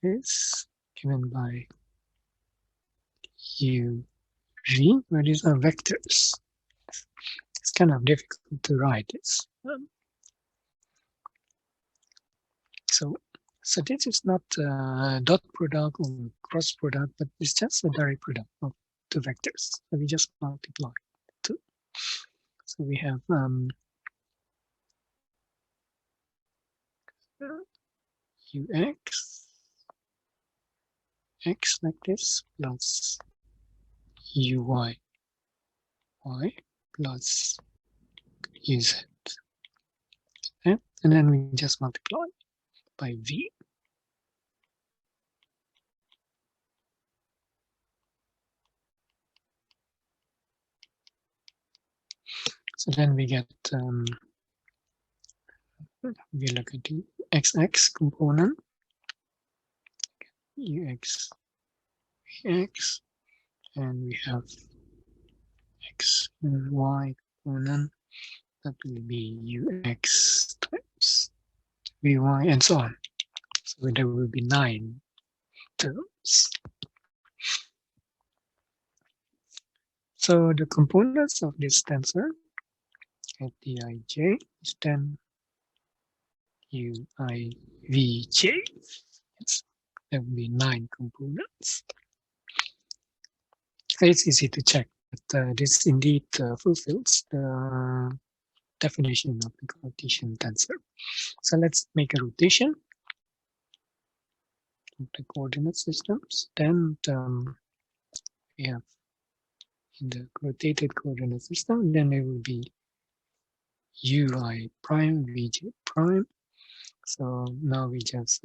is given by U, V, where these are vectors. It's kind of difficult to write this. So this is not a dot product or cross product, but it's just a direct product of two vectors. So we just multiply two. So we have ux x like this plus uy y plus uz. Okay? And then we just multiply by v. So then we get we look at the xx component, ux x, and we have x and y component. That will be ux times vy and so on. So there will be 9 terms. So the components of this tensor at dij is then uivj. Yes, there will be 9 components. It's easy to check that this indeed fulfills the definition of the Cartesian tensor. So let's make a rotation of the coordinate systems. Then we have in the rotated coordinate system, then it will be ui prime, vj prime. So now we just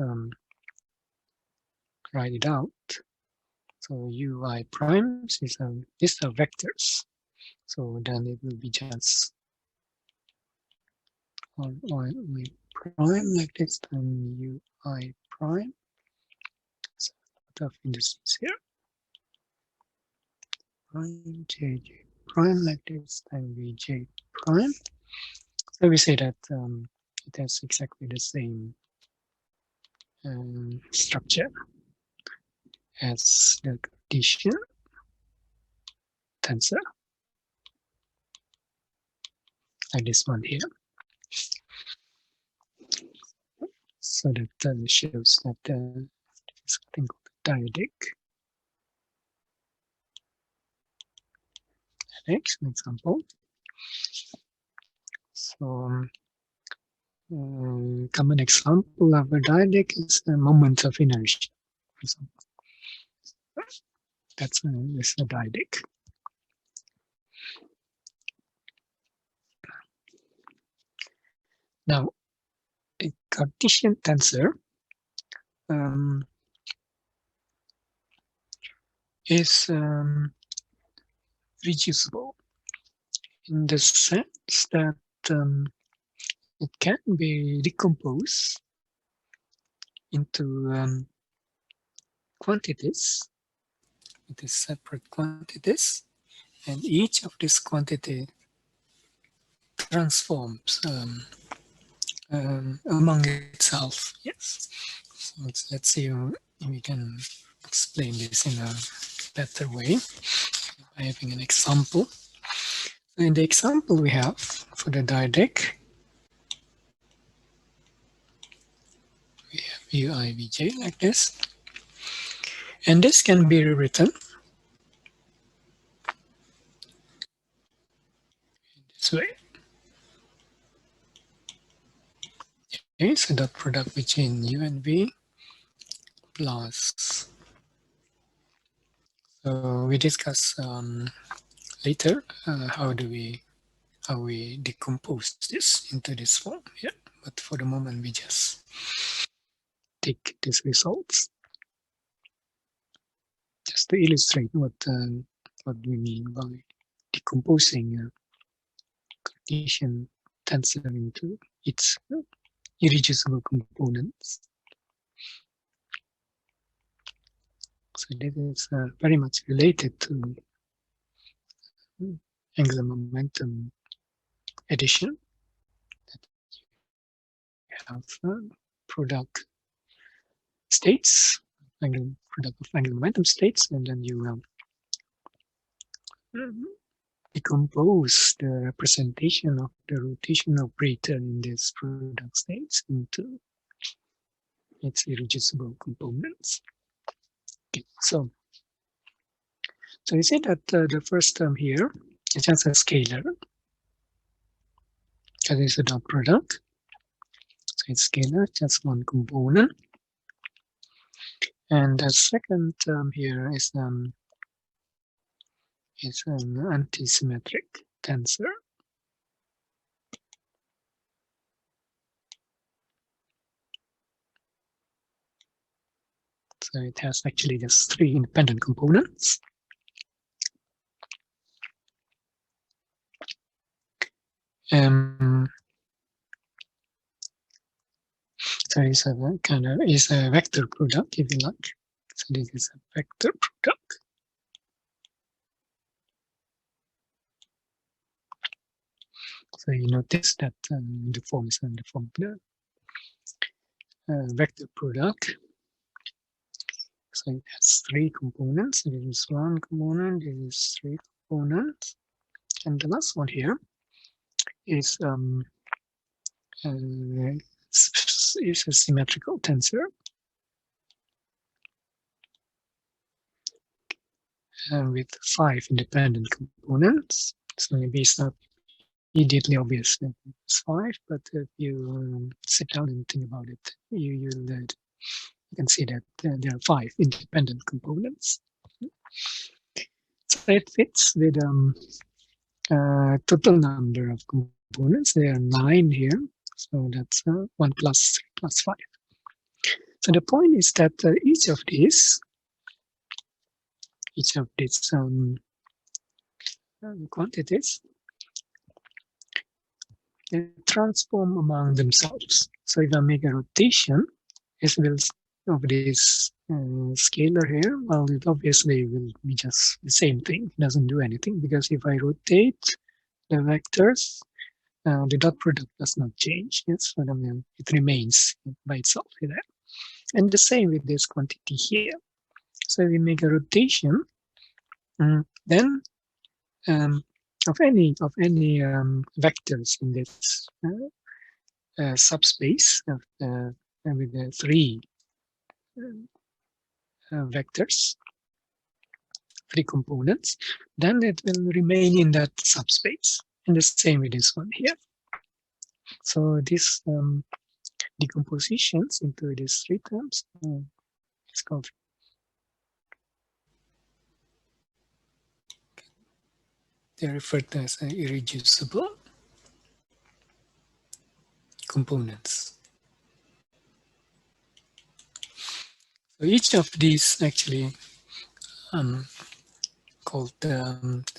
write it out. So ui primes is these are vectors. So then it will be just ui prime like this, and ui prime. So a lot of indices here. Prime jj prime like this, and vj prime. So we say that it has exactly the same structure as the Cartesian tensor, like this one here. So that shows that there's something called a dyadic. Next example. So common example of a dyadic is a moment of inertia, for example. That's a dyadic. Now, a Cartesian tensor is reducible in the sense that it can be decomposed into quantities. It is separate quantities, and each of these quantity transforms among itself. Yes. So let's see if we can explain this in a better way by having an example. In the example we have for the dyadic, we have uivj like this, and this can be rewritten this way. Okay, so dot product between u and v plus. So we discuss later how we decompose this into this form. Yeah, but for the moment we just take these results just to illustrate what we mean by decomposing a Cartesian tensor into its irreducible components. So this is very much related to angular momentum addition. That you have product states, product of angular momentum states, and then you decompose the representation of the rotation operator in these product states into its irreducible components. Okay, so So you see that the first term here is just a scalar, because it's a dot product. So it's scalar, just one component. And the second term here is an antisymmetric tensor. So it has actually just 3 independent components. So it's a is a vector product, if you like. So this is a vector product. So you notice that the form is the form vector product. So it has 3 components. This is 1 component. This is 3 components, and the last one here is a symmetrical tensor with 5 independent components. So maybe it's not immediately obvious that it's 5, but if you sit down and think about it, you can see that there are 5 independent components. So it fits with total number of components. There are 9 here, so that's 1 plus 3 plus 5. So the point is that each of these quantities they transform among themselves. So if I make a rotation, it will of this scalar here, well, it obviously will be just the same thing. It doesn't do anything, because if I rotate the vectors, the dot product does not change. Yes, but I mean, it remains by itself here. And the same with this quantity here. So if we make a rotation, then of any vectors in this subspace with the 3 vectors, 3 components, then it will remain in that subspace. And the same with this one here. So this decompositions into these 3 terms is called they're referred to as irreducible components. So each of these actually called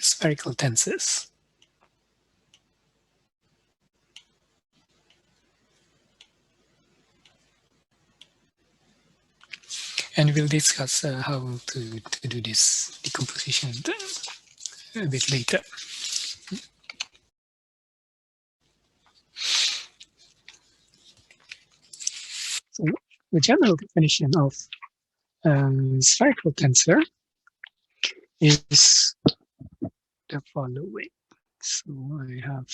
spherical tensors. And we'll discuss how to do this decomposition a bit later. So the general definition of spherical tensor is the following. So I have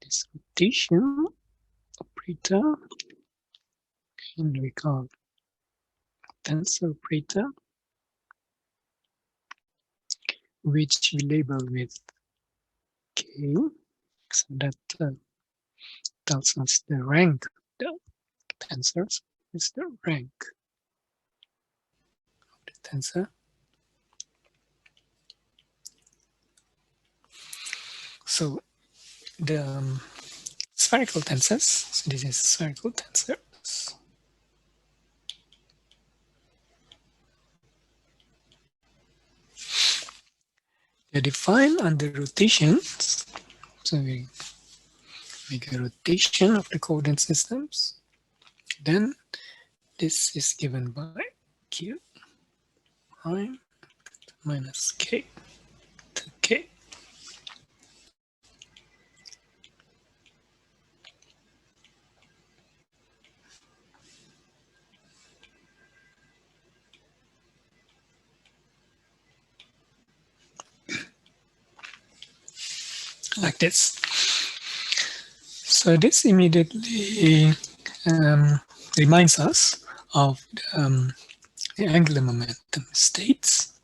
this rotation operator, and we call tensor operator, which we label with K, so that tells us the rank of the tensors is the rank of the tensor. So the spherical tensors, so this is spherical tensors. They're defined under rotations. So we make a rotation of the coordinate systems. Then this is given by Q prime minus K to K. Like this. So this immediately reminds us of the angular momentum states.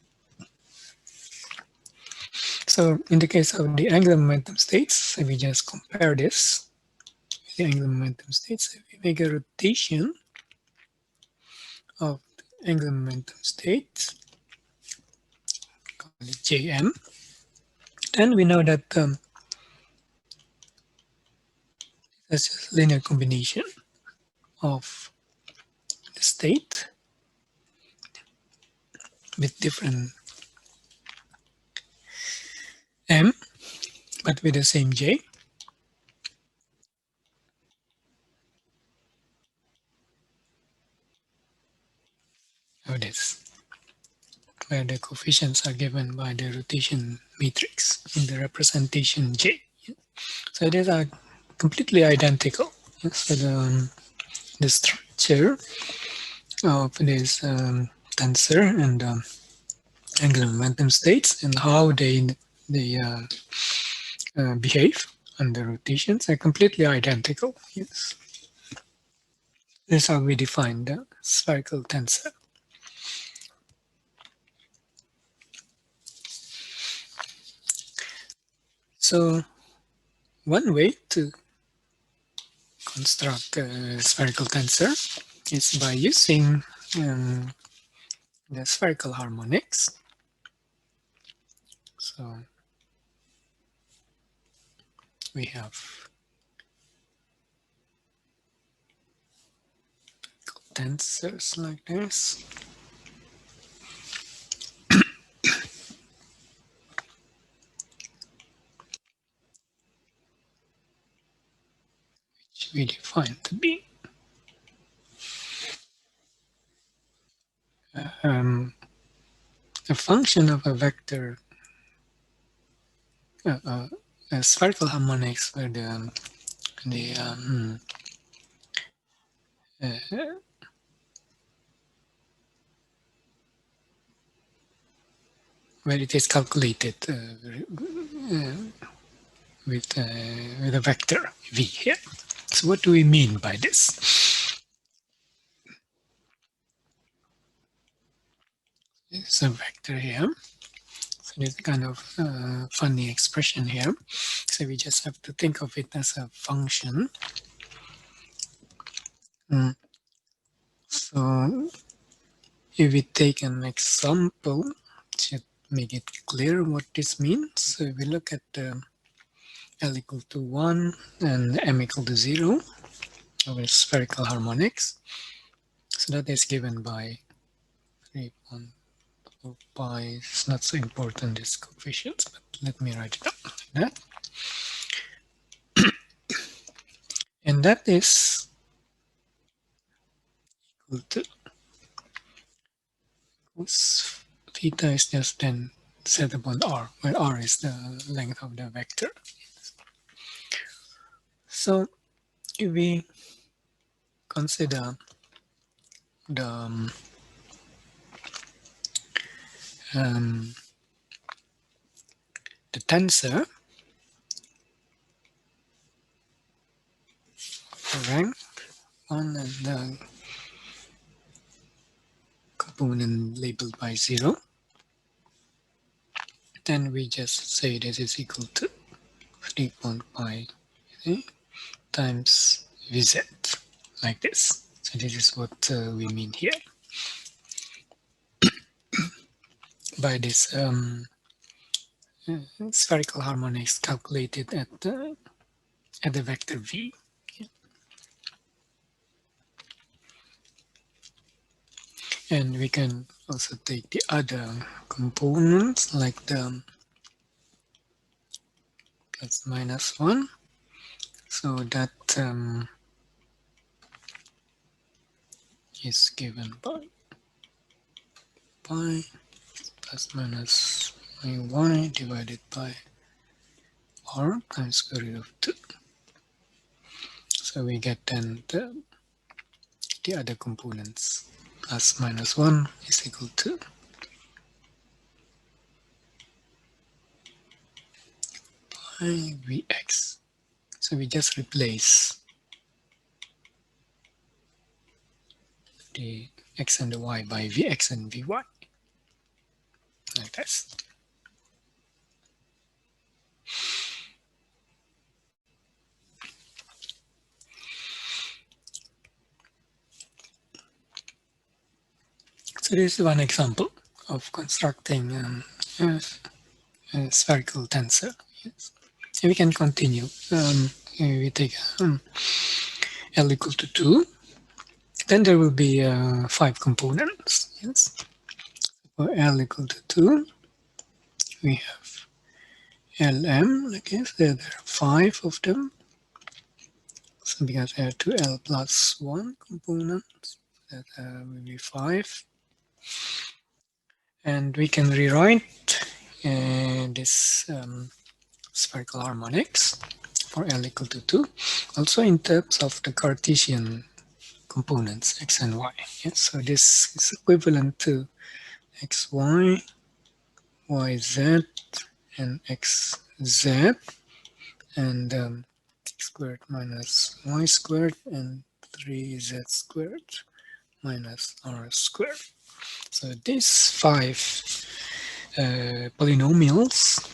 So in the case of the angular momentum states, so we just compare this with the angular momentum states. So we make a rotation of the angular momentum state, call it Jm. Then we know that that's just a linear combination of the state with different m, but with the same j. Of this, where the coefficients are given by the rotation matrix in the representation j. So these are completely identical. So the structure of this tensor and angular momentum states and how they behave under rotations are completely identical. Yes, this is how we define the spherical tensor. So one way to construct a spherical tensor is by using the spherical harmonics. So we have tensors like this. Which we define to be a function of a vector, a spherical harmonics where uh, where it is calculated with a vector v here. So what do we mean by this? It's a vector here. So there's a kind of funny expression here. So we just have to think of it as a function. So if we take an example to make it clear what this means, so we look at L equal to 1 and M equal to 0 of spherical harmonics. So that is given by 3.4 pi. It's not so important, this coefficients, but let me write it up like that. And that is equal to cos theta is just then set upon r, where r is the length of the vector. So if we consider the tensor rank 1 and the component labeled by 0, then we just say this is equal to 3.pi times Vz, like this. So this is what we mean here by this spherical harmonics calculated at the vector v. And we can also take the other components like the plus minus 1. So that is given by pi plus minus y divided by r times square root of 2. So we get then the other components. Plus minus 1 is equal to pi vx. So we just replace the x and y by vx and vy, like this. So this is one example of constructing a spherical tensor. Yes. And we can continue. We take L equal to 2. Then there will be 5 components. Yes. For L equal to 2, we have Lm, okay, so there are 5 of them. So because there are 2L plus 1 components, that will be 5. And we can rewrite this spherical harmonics for L equal to 2, also in terms of the Cartesian components, x and y. Yes, so this is equivalent to xy, yz, and xz, and x squared minus y squared, and 3z squared minus r squared. So these 5 polynomials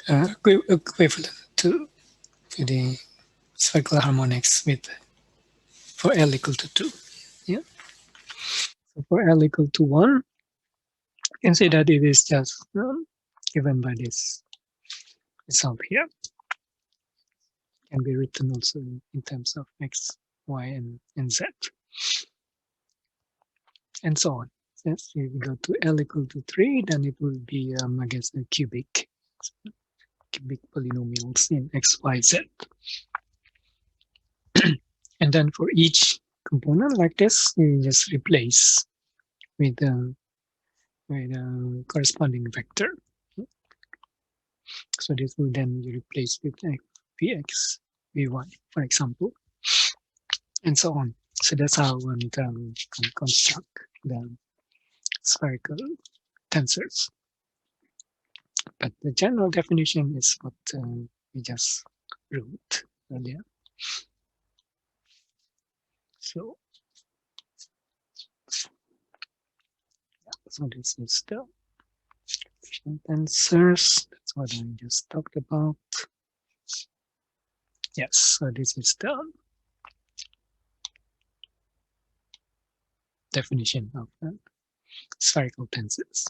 are equivalent to the spherical harmonics with for L equal to 2. Yeah. So for L equal to 1, you can say that it is just given by this result here. Can be written also in terms of x, y, and z, and so on. Yes, if we go to L equal to 3, then it will be, I guess, a cubic polynomials in x, y, z. And then for each component like this, you just replace with a corresponding vector. So this will then be replaced with vx, vy, for example, and so on. So that's how one can construct the spherical tensors. But the general definition is what we just wrote earlier. So this is the tensors. That's what I just talked about. Yes, so this is the definition of spherical tensors.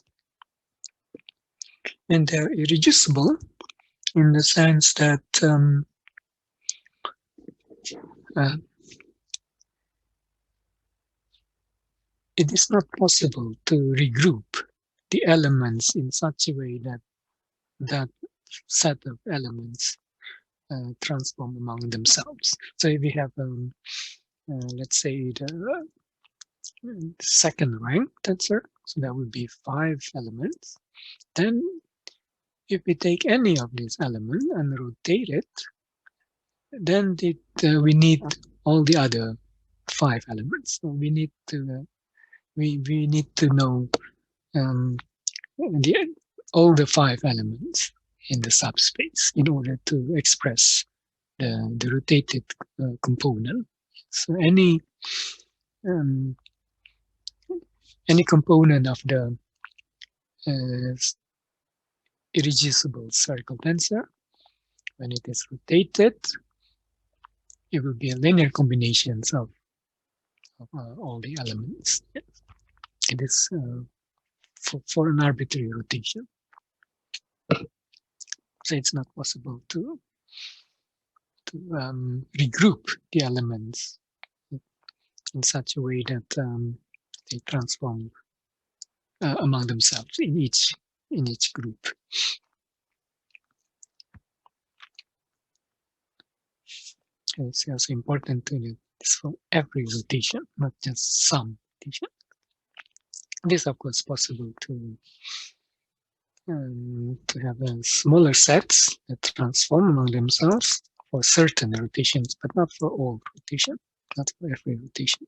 And they're irreducible in the sense that it is not possible to regroup the elements in such a way that that set of elements transform among themselves. So if we have, let's say, the second rank tensor, so that would be 5 elements. Then if we take any of these elements and rotate it, then we need all the other 5 elements. So we need to know all the 5 elements in the subspace in order to express the rotated component. So any component of the irreducible spherical tensor, when it is rotated, it will be a linear combinations of all the elements. It is for an arbitrary rotation. So it's not possible to regroup the elements in such a way that they transform among themselves in each group. And it's also important to do this for every rotation, not just some rotation. This, of course, possible to have smaller sets that transform among themselves for certain rotations, but not for all rotation, not for every rotation.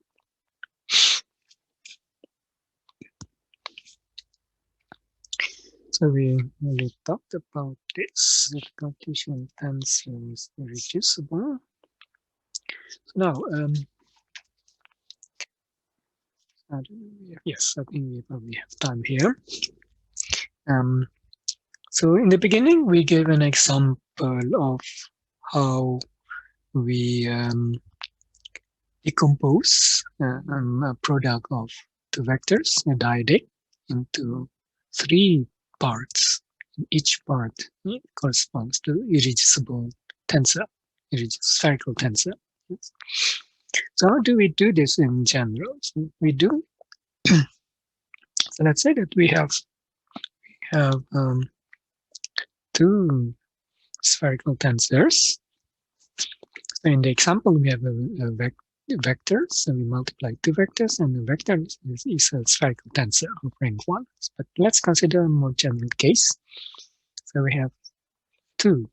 So we already talked about this. The Cartesian tensor is irreducible. So now, Yes, I think we probably have time here. So in the beginning, we gave an example of how we decompose a product of two vectors, a dyadic, into three parts. Each part corresponds to irreducible tensor, spherical tensor. So how do we do this in general? So we do. So let's say that we have two spherical tensors. So in the example, we have a vector, so we multiply two vectors, and the vector is a spherical tensor of rank 1. But let's consider a more general case. So we have two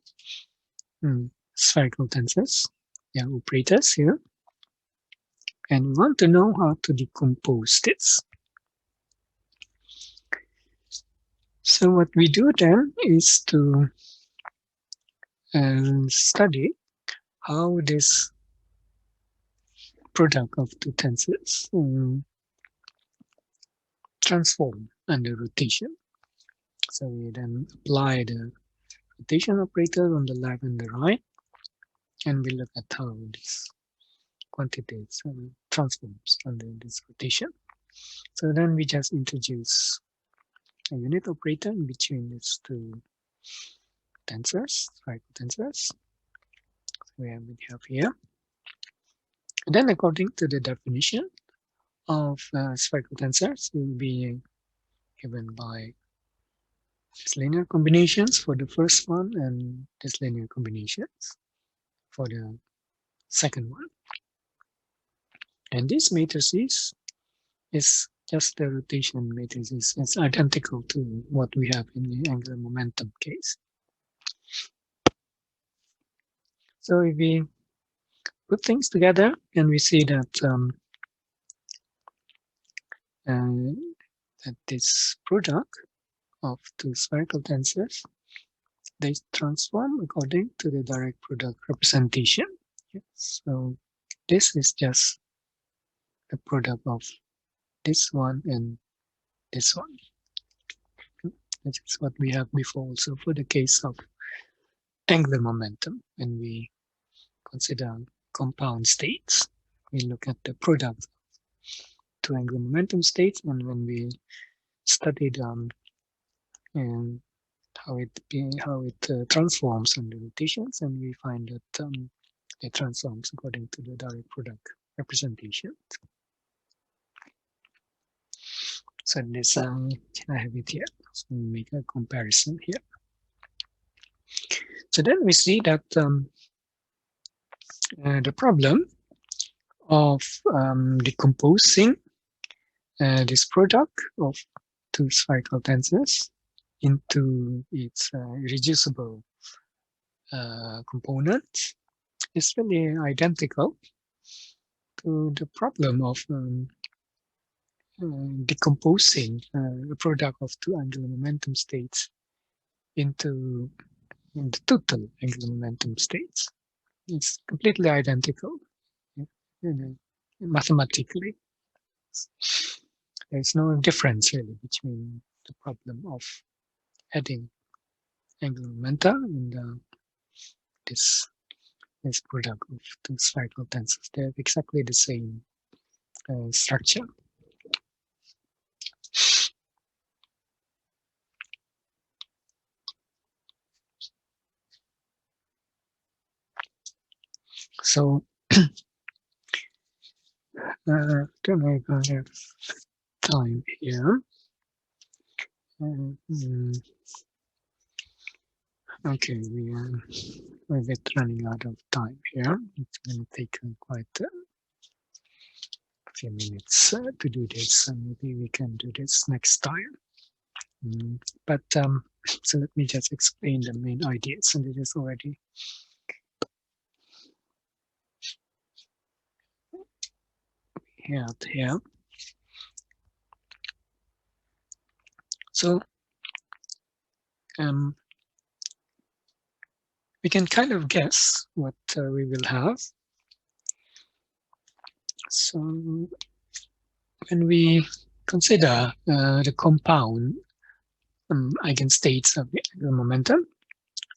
spherical tensors, operators here, and we want to know how to decompose this. So what we do then is to study how this product of two tensors transform under rotation. So we then apply the rotation operator on the left and the right, and we look at how this quantity transforms under this rotation. So then we just introduce a unit operator in between these two tensors, spherical tensors. We have here. And then according to the definition of spherical tensors, will be given by these linear combinations for the first one and these linear combinations for the second one. And this matrices is just the rotation matrices. It's identical to what we have in the angular momentum case. So if we put things together, and we see that that this product of two spherical tensors, they transform according to the direct product representation. So this is just the product of this one and this one. This is what we have before also for the case of angular momentum. When we consider compound states, we look at the product of two angular momentum states, and when we studied and how it transforms under rotations, and we find that it transforms according to the direct product representation. So this I have it here. So we make a comparison here. So then we see that the problem of decomposing this product of two spherical tensors into its reducible components is really identical to the problem of decomposing a product of two angular momentum states into the total angular momentum states. It's completely identical mathematically. There's no difference really between the problem of adding angular momenta and this product of two spherical tensors. They have exactly the same structure. So don't know if I have time here. Okay, we're a bit running out of time here. It's going to take quite a few minutes to do this, and maybe we can do this next time. But so let me just explain the main ideas, and it is already here. So we can kind of guess what we will have. So when we consider the compound eigenstates of the angular momentum,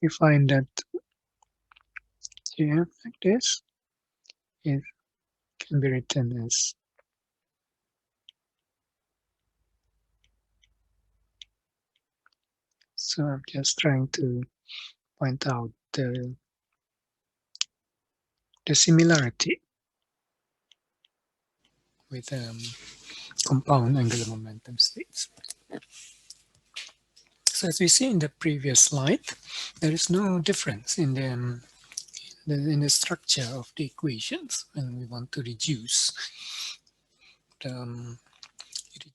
we find that here, like this, it can be written as so. I'm just trying to point out the similarity with compound angular momentum states. So as we see in the previous slide, there is no difference in the structure of the equations when we want to reduce the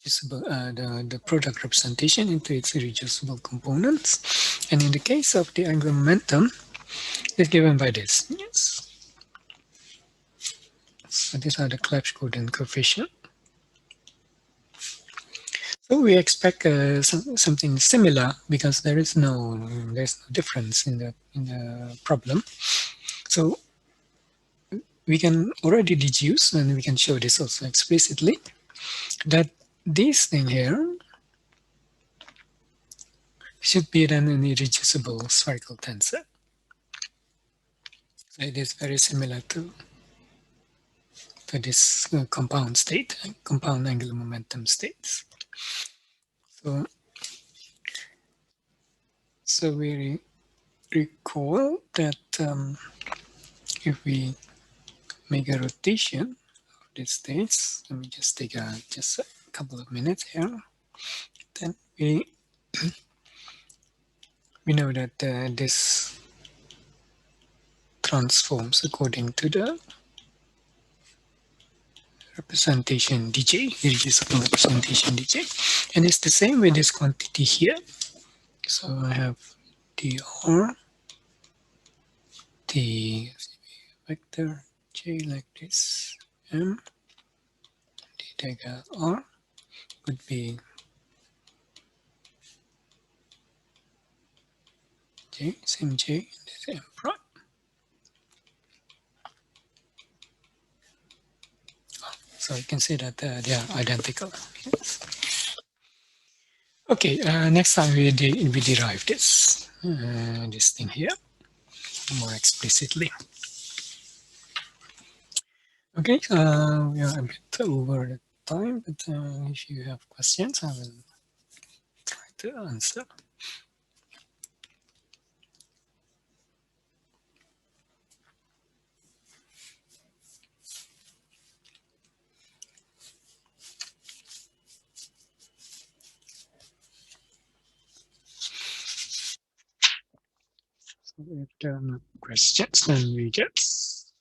the product representation into its irreducible components. And in the case of the angular momentum, it's given by this. Yes. So these are the Clebsch-Gordan coefficient. So we expect something similar because there's no difference in the problem. So we can already deduce, and we can show this also explicitly, that this thing here should be then an irreducible spherical tensor. So it is very similar to this compound state, compound angular momentum states. So we recall that if we make a rotation of these states, let me just take just a couple of minutes here, then we know that this transforms according to the representation dj, irreducible representation dj, and it's the same with this quantity here. So I have dr, the vector j like this, m, d dagger r would be j, same j, and this m prime. So you can see that they are identical. Yes. Okay, next time we derive this thing here more explicitly. Okay, we are a bit over the time, but if you have questions, I will try to answer. So if there are no questions, then we just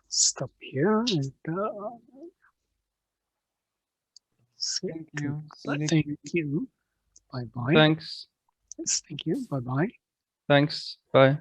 stop here and Thank you. Thank you. Bye bye. Thanks. Yes, thank you. Bye bye. Thanks. Bye.